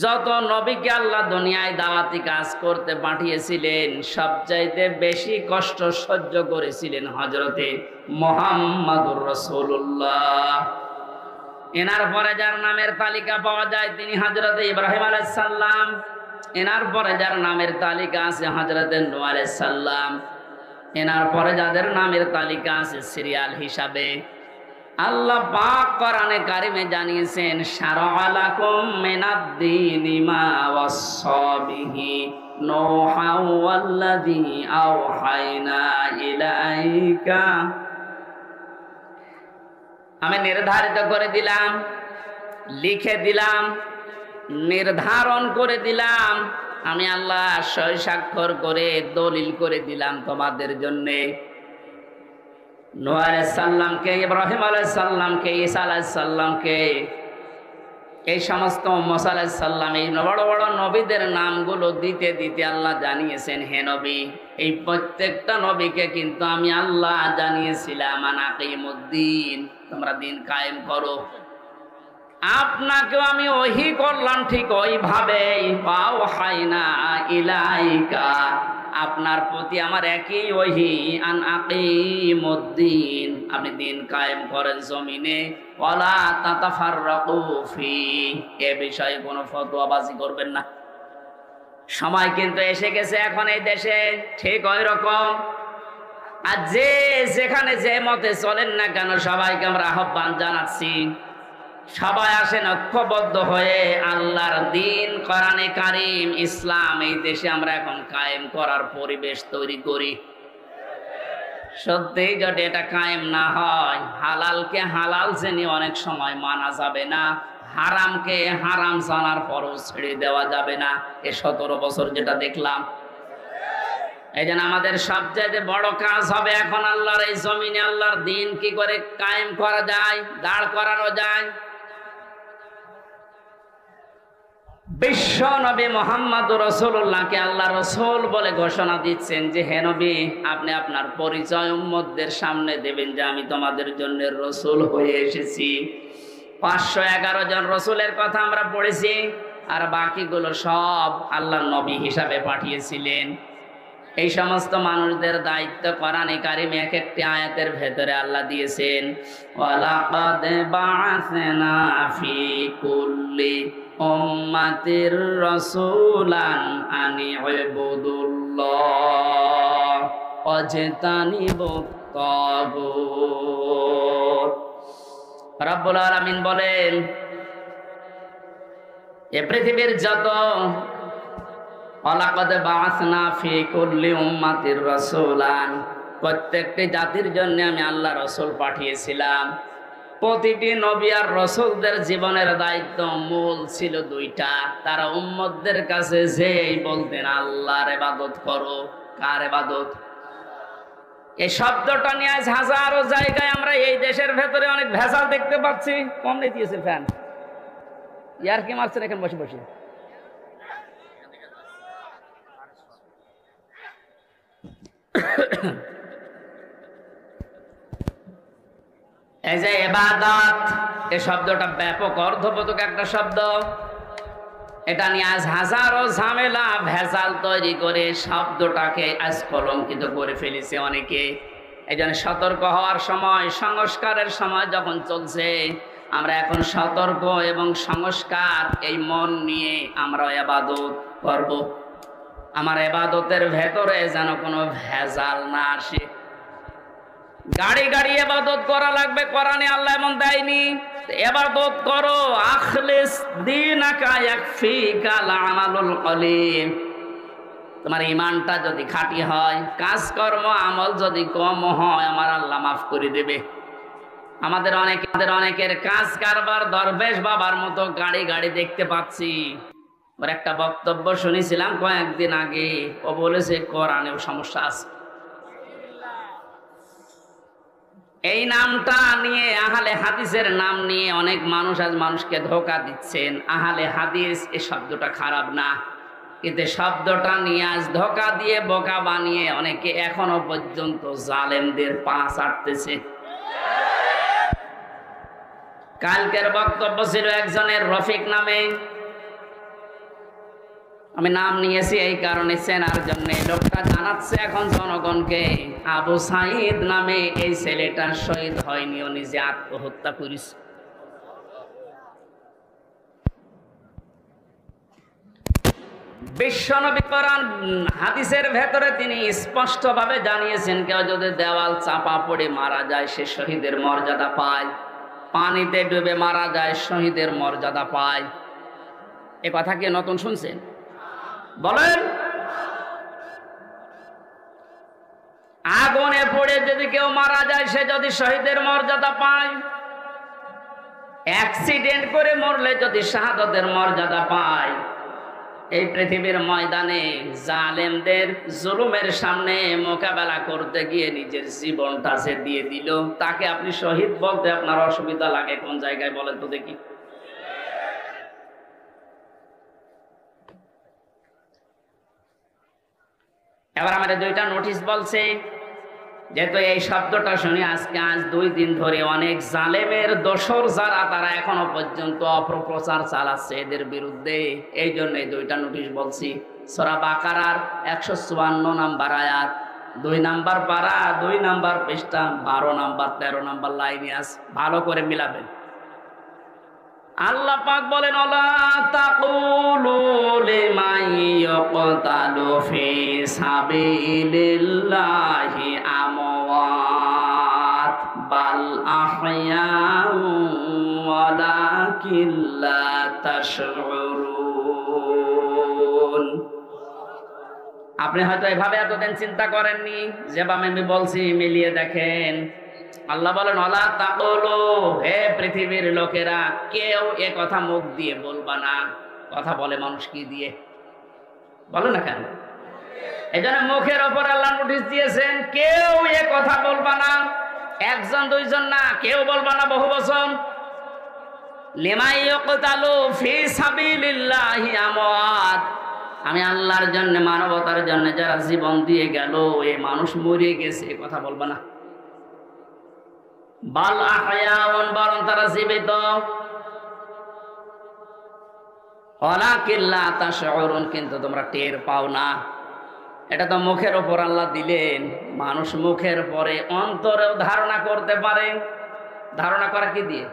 A: যত নবীকে আল্লাহ দুনিয়ায় দাওয়াতি কাজ করতে পাঠিয়েছিলেন, সবচাইতে বেশি কষ্ট সহ্য করেছিলেন হযরতে মুহাম্মদুর রাসূলুল্লাহ। এনার পরে যার নামের তালিকা পাওয়া যায় তিনি হযরতে ইব্রাহিম আলাইহিস সালাম। এনার পরে যার নামের তালিকা আছে হযরতে নূহ আলাইহিস সালাম। এনার পরে যাদের নামের তালিকা আছে সিরিয়াল হিসাবে, আল্লাহ পাক কোরআনে কারিমে জানিয়েছেন, শারআ লাকুম মিনাদ-দীনি মা ওয়াসসা বিহি নূহা ওয়াল্লাযী আওহায়না ইলাইকা। আমি নির্ধারিত করে দিলাম, লিখে দিলাম, নির্ধারণ করে দিলাম, আমি আল্লাহ সই স্বাক্ষর করে দলিল করে দিলাম তোমাদের জন্যে। নূহ আলাইহিস সালামকে, ইব্রাহিম আলাইহিস সালামকে, ঈসা আলাইহিস সালামকে, এই সমস্ত মুসা আলাইহিস সালাম, এই বড় বড় নবীদের নামগুলো দিতে দিতে আল্লাহ জানিয়েছেন, হে নবী, এই প্রত্যেকটা নবীকে কিন্তু আমি আল্লাহ জানিয়েছিলাম আনাকিমুদ্দিন, তোমরা দিন কায়েম করো। আপনাকেও আমি ওহী করলাম ঠিক ওইভাবে, ওয়াহাইনা ইলাইকা, আপনার প্রতি আমার একই ওহী, আন আকিমুদ্দিন, আপনি দিন কায়েম করেন জমিনে, ওয়ালা তাতাফাররাকু ফি, এ বিষয়ে কোনো ফতোয়াবাজি করবেন না। সময় কিন্তু এসে গেছে এখন এই দেশে ঠিক ওই রকম। আর যে যেখানে যে মতে চলেন না কেন, সবাইকে আমরা আহ্বান জানাচ্ছি, সবাই আসেন ঐক্যবদ্ধ হয়ে আল্লাহর দিন কোরআনে কারীম ইসলাম এই দেশে আমরা এখন কায়েম করার পরিবেশ তৈরি করি। সত্যি যদি এটা কায়েম না হয়, হালালকে হালাল জেনে অনেক সময় মানা যাবে না, হারামকে হারাম জানার পরও ছেড়ে দেওয়া যাবে না। এ 17 বছর যেটা দেখলাম, এই জন্য আমাদের সবচেয়ে বড় কাজ হবে এখন আল্লাহর এই জমিনে আল্লাহর দিন কি করে কায়েম করা যায়, দাঁড় করানো যায়। বিশ্ব নবী মুহাম্মদ রাসূলুল্লাহকে আল্লাহ রাসূল বলে ঘোষণা দিচ্ছেন যে হে নবী, আপনি আপনার পরিচয় উম্মতদের সামনে দেবেন যে আমি তোমাদের জন্য রাসূল হয়ে এসেছি। 511 জন রাসূলের কথা আমরা পড়েছি, আর বাকিগুলো সব আল্লাহর নবী হিসাবে পাঠিয়েছিলেন। এই সমস্ত মানুষদের দায়িত্ব কোরআনে কারিমে এক একটি আয়াতের ভেতরে আল্লাহ দিয়েছেন। ওয়ালাকাদ বা'আসনা ফি কুল্লি উম্মাতির রাসূলান আনি ইবুদুল্লাহ ওয়াজতানিবুত তাগুত। রব্বুল আলামিন বলেন, এ পৃথিবীর যত ওয়ালাকাদ বা'আসনা ফি কুল্লি উম্মাতির রাসূলান, প্রত্যেকটি জাতির জন্য আমি আল্লাহ রাসূল পাঠিয়েছিলাম। প্রতিটি নবী আর রাসূলদের জীবনের দায়িত্ব মূল ছিল দুইটা। তারা উম্মতদের কাছে যেই বলতেন আল্লাহর ইবাদত করো। কার ইবাদত? এই শব্দটা নিয়ে আজ হাজারো জায়গায় আমরা এই দেশের ভেতরে অনেক ভেজাল দেখতে পাচ্ছি। কম নেই দিয়েছে ফ্যান, ইয়ার কি মারছেন এখানে বসে বসে? এই যে ইবাদত, এই শব্দটা ব্যাপক অর্থবোধক একটা শব্দ। এটা নিয়ে আজ হাজারো ঝামেলা ভেজাল তৈরি করে শব্দটাকে আজ কলঙ্কিত করে ফেলেছে অনেকে। এই জন্য সতর্ক হওয়ার সময়, সংস্কারের সময় যখন চলছে, আমরা এখন সতর্ক এবং সংস্কার এই মন নিয়ে আমরা ইবাদত করব। আমার ইবাদতের ভেতরে যেন কোনো ভেজাল না আসে। গাড়ি গাড়ি ইবাদত করা লাগবে, কোরআনে আল্লাহ এমন দেয়নি। ইবাদত করো, আখলিস দীনাকা ইয়াকফিকাল আমালুল কলিল। তোমার ঈমানটা যদি খাঁটি হয়, কাজকর্ম আমল যদি কম হয়, আমার আল্লাহ মাফ করে দেবে। আমাদের অনেকের কাজ কারবার দরবেশ বাবার মতো গাড়ি গাড়ি দেখতে পাচ্ছি। ওর একটা বক্তব্য শুনেছিলাম কয়েকদিন আগে, ও বলেছে কোরআনেও সমস্যা আছে। এই নামটা নিয়ে, আহলে হাদিসের নাম নিয়ে অনেক মানুষ আজ মানুষকে ধোঁকা দিচ্ছেন। আহলে হাদিস এই শব্দটা খারাপ না, কিন্তু শব্দটা নিয়ে আজ ধোঁকা দিয়ে বোকা বানিয়ে অনেকে এখনো পর্যন্ত জালেমদের পা চাটতেছে। কালকের বক্তব্য ছিল একজনের রফিক নামে, আমি নাম নিয়েছি এই কারণে চেনার জন্য। লোকটা জানাচ্ছে এখন জনগণকে, আবু সাইদ নামে এই ছেলেটা শহীদ হয়নি, ও নিজে আত্মহত্যা করেছে। বিশ্বনবী কোরআন হাদিসের ভেতরে তিনি স্পষ্টভাবে জানিয়েছেন, কেউ যদি দেওয়াল চাপা পড়ে মারা যায় সে শহীদের মর্যাদা পায়, পানিতে ডুবে মারা যায় শহীদের মর্যাদা পায়। এ কথা কি নতুন শুনছেন? বলেন। আগুনে পড়ে যদি কেউ মারা যায় সে যদি শহীদের মর্যাদা পায়, অ্যাক্সিডেন্ট করে মরলে যদি শাহাদাতের মর্যাদা পায়, এই পৃথিবীর ময়দানে জালেমদের জুলুমের সামনে মোকাবেলা করতে গিয়ে নিজের জীবনটা যে দিয়ে দিল, তাকে আপনি শহীদ বলতে আপনার অসুবিধা লাগে কোন জায়গায় বলেন তো দেখি? এবার আমাদের দুইটা নোটিশ বলছে, যেহেতু এই শব্দটা শুনে আজ 2 দিন ধরে অনেক জালেমের দোসর যারা, তারা এখনো পর্যন্ত অপপ্রচার চালাচ্ছে এদের বিরুদ্ধে। এই জন্য এই দুইটা নোটিশ বলছি। সূরা বাকারার 154 নাম্বার আয়াত, 2 নাম্বার পারা, 2 নাম্বার পৃষ্ঠা, 12 নাম্বার 13 নাম্বার লাইনে আছে, ভালো করে মিলাবেন। আল্লাহ পাক বলেন, আলা তাকুলু লিমান ইয়াকতালু ফি সাবিলিল্লাহি আমওয়াত বাল আহইয়াউ ওয়ালাকিন লা তাশউরুন। আপনি হয়তো এভাবে এতদিন চিন্তা করেননি, যেভাবে আমি বলছি মিলিয়ে দেখেন। আল্লাহ বলেন ওয়ালা তাকুলু, হে পৃথিবীর লোকেরা, কেউ এ কথা মুখ দিয়ে বলবা না। কথা বলে মানুষ কি দিয়ে? বলো না কেন? এই জন্য মুখের ওপর আল্লাহ নোটিশ দিয়েছেন, কেউ এ কথা বলবা না। একজন দুইজন না, কেউ বলবা না, বহু বচন। লিমা ইয়ুকতালু ফি সাবিলিল্লাহি আমওয়াত, আমি আল্লাহর জন্য, মানবতার জন্য যারা জীবন দিয়ে গেল, এই মানুষ মরে গেছে, এ কথা বলবা না। বাল আহয়াউন, বরং তারা জীবিত। ওয়ালাকিন লা তাশউরুন, কিন্তু তোমরা টের পাও না। এটা তো মুখের ওপর আল্লাহ দিলেন, মানুষ মুখের পরে অন্তরেও ধারণা করতে পারে। ধারণা করা কি দিয়ে?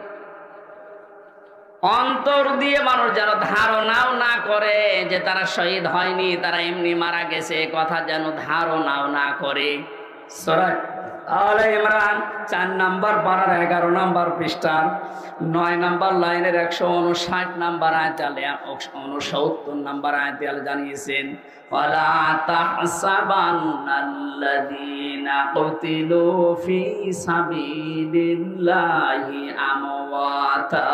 A: অন্তর দিয়ে মানুষ যেন ধারণাও না করে যে তারা শহীদ হয়নি, তারা এমনি মারা গেছে, কথা যেন ধারণাও না করে। সূরা আলে ইমরান 4 নম্বর পারার 11 নম্বর পৃষ্ঠা 9 নম্বর লাইনের 159 নম্বর আয়াতে আল্লাহ 69 নম্বর আয়াতে আল্লাহ জানিয়েছেন, ওয়ালা তাহসাবান্নাল্লাযীনা কুতিলু ফি সাবিলিল্লাহি আমওয়াতা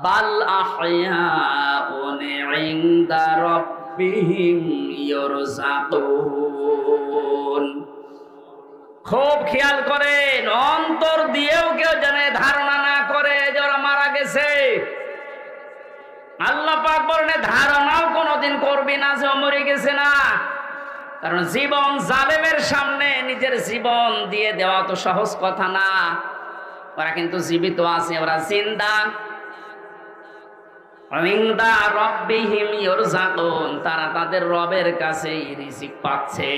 A: বাল আহয়াউন ইনদা রাব্বিহিম ইউরযাকুন। খুব খেয়াল করেন, অন্তর দিয়েও কেউ যেন ধারণা না করে যে ওরা মারা গেছে। আল্লাহ পাক বলেন ধারণাও কোনোদিন করবি না যে ও মরে গেছে না। কারণ জীবন জালেমের সামনে নিজের জীবন দিয়ে দেওয়া তো সহজ কথা না। ওরা কিন্তু জীবিত আছে, ওরা জিন্দা। ইনদা রাব্বিহিম ইউরযাকুন, তারা তাদের রবের কাছেই রিজিক পাচ্ছে।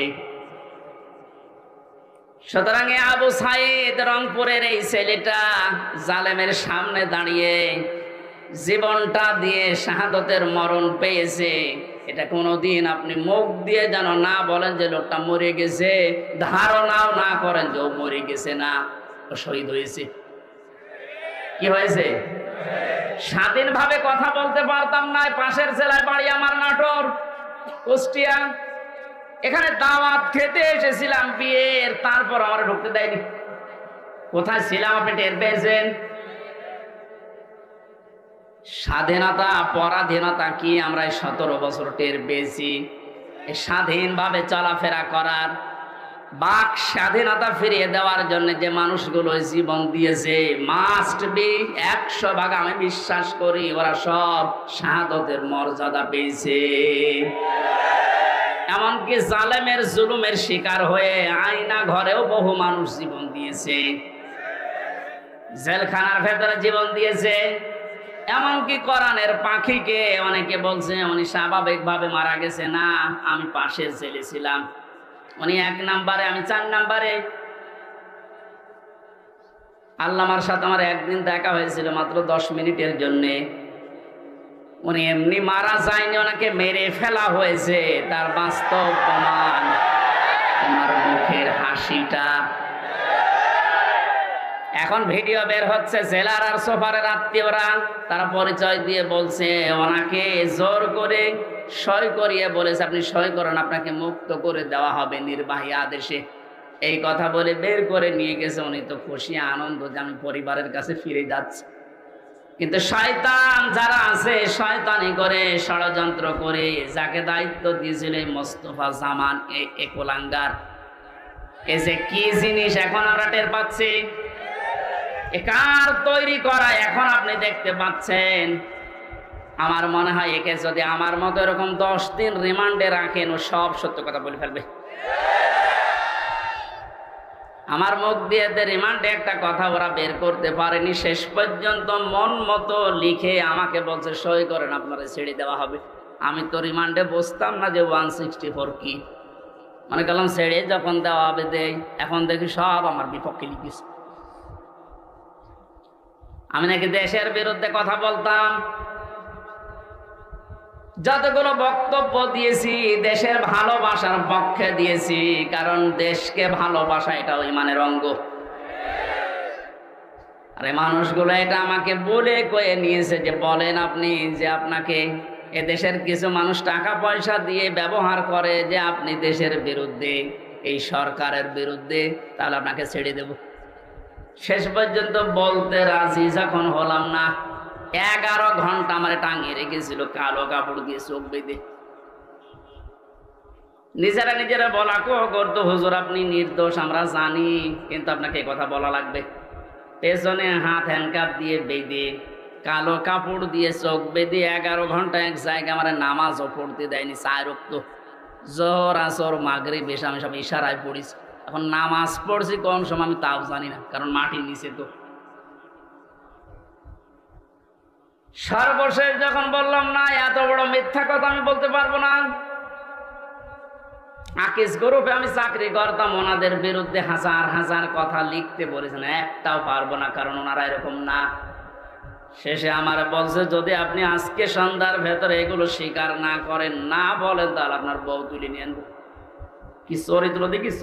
A: সুতরাং আবু সাইদ রংপুরের এই ছেলেটা জালেমের সামনে দাঁড়িয়ে জীবনটা দিয়ে শাহাদতের মরণ পেয়েছে। এটা কোনোদিন আপনি মুখ দিয়ে যেন না বলেন যে লোকটা মরে গেছে, ধারণাও না করেন যে ও মরে গেছে না, ও শহীদ হয়েছে। কি হয়েছে? স্বাধীনভাবে কথা বলতে পারতাম না। পাশের জেলায় বাড়ি আমার, নাটোর, কুষ্টিয়া। এখানে দাওয়াত খেতে এসেছিলাম বিয়ের, তারপর আমার ঢুকতে দেয়নি। কোথায় ছিলাম আপনি টের পেয়েছেন? স্বাধীনতা পরাধীনতা কি আমরা 17 বছর টের পেয়েছি। স্বাধীনভাবে চলাফেরা করার, বাক স্বাধীনতা ফিরিয়ে দেওয়ার জন্য যে মানুষগুলো জীবন দিয়েছে, মাস্ট বি 100 ভাগ আমি বিশ্বাস করি ওরা সব শাহাদতের মর্যাদা পেয়েছে। এমনকি জালেমের জুলুমের শিকার হয়ে আয়না ঘরেও বহু মানুষ জীবন দিয়েছে, জেলখানার ভেতরে জীবন দিয়েছে। এমনকি কোরআনের পাখিকে অনেকে বলছে উনি স্বাভাবিকভাবে মারা গেছে। না, আমি পাশের জেলে ছিলাম, উনি 1 নম্বরে, আমি 4 নম্বরে। আল্লামার সাথে আমার একদিন দেখা হয়েছিল, মাত্র 10 মিনিটের জন্যে। উনি এমনি মারা যায়নি, ওনাকে মেরে ফেলা হয়েছে। তার বাস্তব প্রমাণ আমার মুখের হাসিটা। এখন ভিডিও বের হচ্ছে, জেলার আর সোফারের আত্মীয়রা তারা পরিচয় দিয়ে বলছে ওনাকে জোর করে সই করিয়ে বলেছে আপনি সই করেন, আপনাকে মুক্ত করে দেওয়া হবে নির্বাহী আদেশে। এই কথা বলে বের করে নিয়ে গেছে। উনি তো খুশি আনন্দ যে আমি পরিবারের কাছে ফিরে যাচ্ছি। কিন্তু শয়তান যারা আছে, শয়তানি করে, ষড়যন্ত্র করে, যাকে দায়িত্ব দিয়েছিল মোস্তফা জামান এ কোলাঙ্গার, এই যে কি জিনিস এখন আমরা টের পাচ্ছি। এ কার তৈরি করা এখন আপনি দেখতে পাচ্ছেন। আমার মনে হয় একে যদি আমার মতো এরকম 10 দিন রিমান্ডে রাখেন, ও সব সত্য কথা বলে ফেলবে। আমার মুখ দিয়ে রিমান্ডে একটা কথা ওরা বের করতে পারেনি। শেষ পর্যন্ত মন মতো লিখে আমাকে বলছে সই করেন, আপনারা ছেড়ে দেওয়া হবে। আমি তো রিমান্ডে বসতাম না যে 164 কি, মনে করলাম ছেড়ে যখন দেওয়া হবে দেই। এখন দেখি সব আমার বিপক্ষে লিখিস। আমি নাকি দেশের বিরুদ্ধে কথা বলতাম। যতগুলো বক্তব্য দিয়েছি দেশের ভালোবাসার পক্ষে দিয়েছি, কারণ দেশকে ভালোবাসা এটাও ইমানের অঙ্গ। আরে মানুষগুলো এটা আমাকে বলে কয়ে নিয়েছে যে বলেন আপনি যে আপনাকে এদেশের কিছু মানুষ টাকা পয়সা দিয়ে ব্যবহার করে যে আপনি দেশের বিরুদ্ধে, এই সরকারের বিরুদ্ধে, তাহলে আপনাকে ছেড়ে দেব। শেষ পর্যন্ত বলতে রাজি যখন হলাম না, 11 ঘন্টা আমার টাঙিয়ে রেখেছিল কালো কাপড় দিয়ে চোখ বেঁধে। নিজেরা বলা করতো, হুজুর আপনি নির্দোষ আমরা জানি, কিন্তু আপনাকে এই কথা বলা লাগবে। পেছনে হাত হ্যান্ডকাপ দিয়ে বেঁধে, কালো কাপড় দিয়ে চোখ বেঁধে 11 ঘন্টা এক জায়গায় আমার নামাজও পড়তে দেয়নি। 4 ওয়াক্ত জোহর, আসর, মাগরিব, এসা আমি সব ইশারায় পড়েছি। এখন নামাজ পড়ছি কোন সময় আমি তাও জানি না, কারণ মাটির নিচে তো। সর্বশেষ যখন বললাম না, এত বড় মিথ্যা কথা আমি বলতে পারবো না। আকিস গ্রুপে আমি চাকরি করতাম, ওনাদের বিরুদ্ধে হাজার হাজার কথা লিখতে বলেছেন, একটাও পারবো না, কারণ ওনারা এরকম না। শেষে আমার বলছে, যদি আপনি আজকে সন্ধ্যার ভেতরে এগুলো স্বীকার না করেন, না বলেন, তাহলে আপনার বউ তুলে নিয়ে আনবো। কি চরিত্র দেখিস।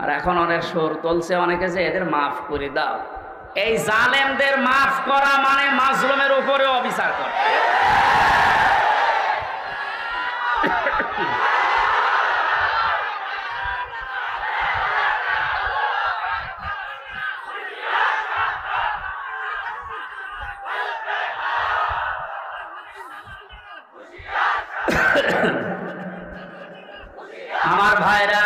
A: আর এখন অনেক সুর তুলছে অনেকে যে এদের মাফ করে দাও। এই জালেমদের মাফ করা মানে মাজলুমের উপরে অবিচার করা। আমার ভাইরা,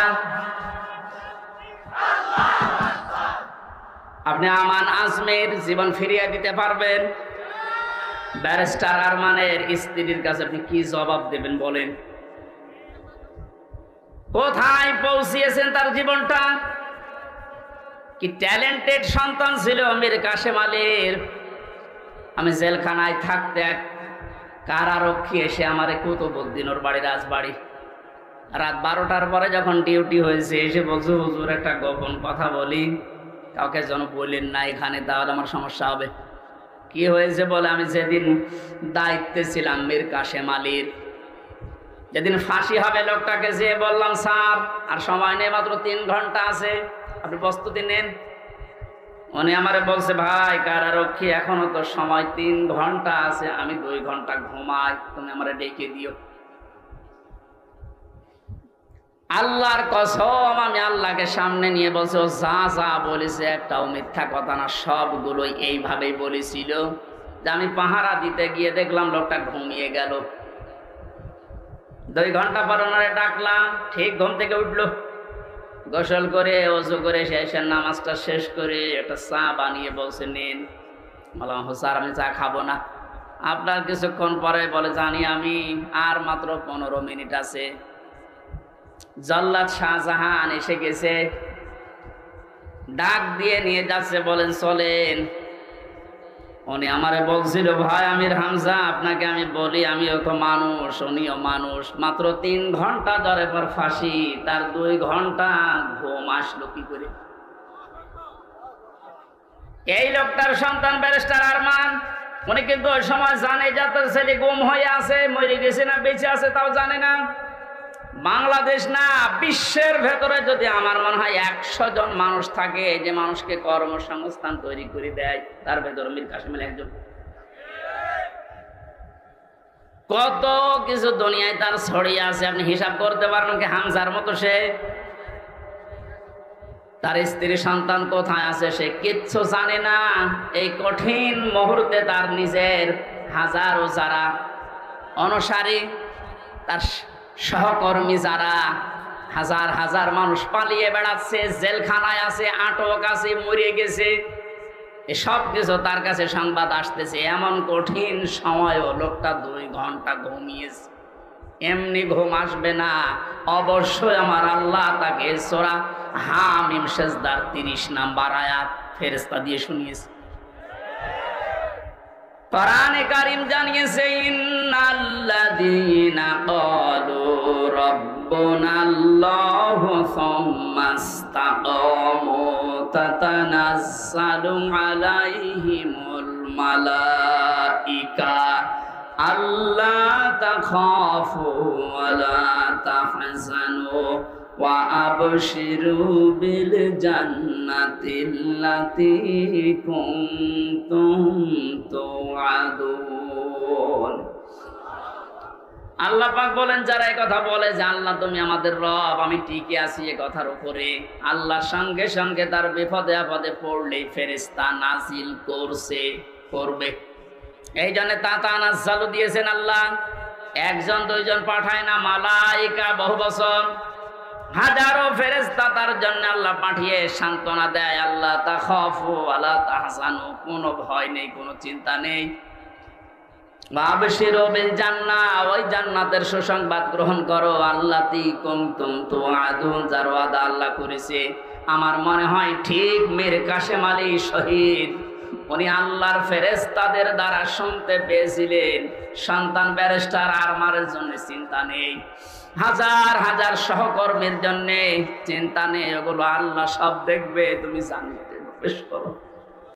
A: আপনি আমান আজমের জীবন ফিরিয়ে দিতে পারবেন? ব্যারিস্টার আরমানের স্ত্রীর কাছে আপনি কি জবাব দেবেন বলেন? কোথায় পৌঁছিয়েছেন তার জীবনটা? কি ট্যালেন্টেড সন্তান ছিল মীর কাশেম আলীর। আমি জেলখানায় থাকতে এক কারারক্ষী এসে আমার কুতুবউদ্দিন, ওর বাড়ি রাজবাড়ি, রাত 12টার পরে যখন ডিউটি হয়েছে, এসে বলছে, হুজুর একটা গোপন কথা বলি, কাউকে যেন বলেন না এখানে, তাহলে আমার সমস্যা হবে। কি হয়েছে বলে, আমি যেদিন দায়িত্বে ছিলাম মীর কাশেম আলীর, যেদিন ফাঁসি হবে লোকটাকে যে বললাম, স্যার আর সময় নেই, মাত্র 3 ঘন্টা আছে, আপনি প্রস্তুতি নেন। উনি আমারে বলছে, ভাই কারারক্ষী এখনো তো সময় 3 ঘন্টা আছে, আমি 2 ঘন্টা ঘুমাই, তুমি আমারে ডেকে দিও। আল্লাহর কসম, আমি আল্লাহকে সামনে নিয়ে বলছি, ও যা যা বলেছে একটাও মিথ্যা কথা না, সবগুলোই এইভাবেই বলেছিল। যে আমি পাহারা দিতে গিয়ে দেখলাম লোকটা ঘুমিয়ে গেল। 2 ঘন্টা পর ওনারে ডাকলাম, ঠিক ঘুম থেকে উঠলো, গোসল করে ওযু করে শেষের নামাজটা শেষ করে একটা চা বানিয়ে বলছে, নেন। বললাম, স্যার আমি চা খাবো না। আপনার কিছুক্ষণ পরে বলে, জানি আমি, আর মাত্র 15 মিনিট আছে। জল্লাদ শাহজাহান এসে গেছে, ডাক দিয়ে নিয়ে যাচ্ছে, বলেন চলেন। উনি আমারে বলছিল, ভাই আমির হামজা, আপনাকে আমি বলি, আমিও তো মানুষ, উনিও মানুষ, মাত্র 3 ঘন্টা ধরে পর ফাঁসি, তার 2 ঘন্টা ঘুম আসলো কি করে? এই লোকটার সন্তান ব্যারিস্টার আরমান, উনি কিন্তু ওই সময় জানে যে তার ছেলে গুম হয়ে আছে, মরে গেছে না বেঁচে আছে তাও জানে না। বাংলাদেশ না, বিশ্বের ভেতরে যদি আমার মনে হয় 100 জন মানুষ থাকে যে মানুষকে কর্মসংস্থান তৈরি করে দেয়, তার ভেতরে মীর কাশেম আলী একজন। কত কিছু দুনিয়ায় তার ছড়িয়ে আছে, আপনি হিসাব করতে পারবেন কি? হামজার মতো সে, তার স্ত্রী সন্তান কোথায় আছে সে কিচ্ছু জানে না। এই কঠিন মুহূর্তে তার নিজের হাজারো যারা অনুসারী, তার সহকর্মী যারা, হাজার হাজার মানুষ পালিয়ে বেড়াচ্ছে, জেলখানায় আছে, আটক আছে, মরে গেছে, এসব কিছু তার কাছে সংবাদ আসতেছে। এমন কঠিন সময়ও লোকটা 2 ঘন্টা ঘুমিয়েছে। এমনি ঘুম আসবে না, অবশ্যই আমার আল্লাহ তাকে সূরা হামিম সেজদার 30 নম্বর আয়াত ফেরেশতা দিয়ে শুনিয়েছে। কোরআনে কারীম জানিয়েছে, ইন্নাল্লাযীনা ক্বালু রাব্বুনাল্লাহু সুম্মা ইসতাকামু তাতানাজ্জালু আলাইহিমুল মালাইকা আল্লা তাখাফু ওয়া লা তাহজানু وأبشروا بالجنة التي كنتم توعدون আল্লাহ পাক বলেন, যারা এই কথা বলে যে আল্লাহ তুমি আমাদের রব, আমি টিকে আছি এ কথার উপরে, আল্লাহর সঙ্গে সঙ্গে তার বিপদে আপদে পড়লেই ফেরেশতা নাজিল করবে। এই জন্য তাতা নাজ্জালু দিয়েছেন আল্লাহ। একজন দুইজন পাঠায় না, মালাইকা বহু বছর হাজারো ফেরেশতা তার জন্য আল্লাহ পাঠিয়ে সান্ত্বনা দেয়, আল্লাহ তাখাফু ওয়ালা তাহজানু, কোনো ভয় নেই, কোনো চিন্তা নেই। ওয়াবশিরু বিল জান্নাহ, ওই জান্নাতের সুসংবাদ গ্রহণ করো, আল্লাতী কুনতুম তুআদুন, যার ওয়াদা আল্লাহ করেছে। আমার মনে হয় ঠিক মীর কাসেম আলী শহীদ উনি আল্লাহর ফেরেশতাদের দ্বারা শুনতে পেয়েছিলেন, সন্তান ব্যারিস্টার আরমারের জন্য চিন্তা নেই, হাজার হাজার সহকর্মীর জন্য চিন্তা নেই, ওগুলো আল্লাহ সব দেখবে, তুমি জান্নাতে প্রবেশ করো।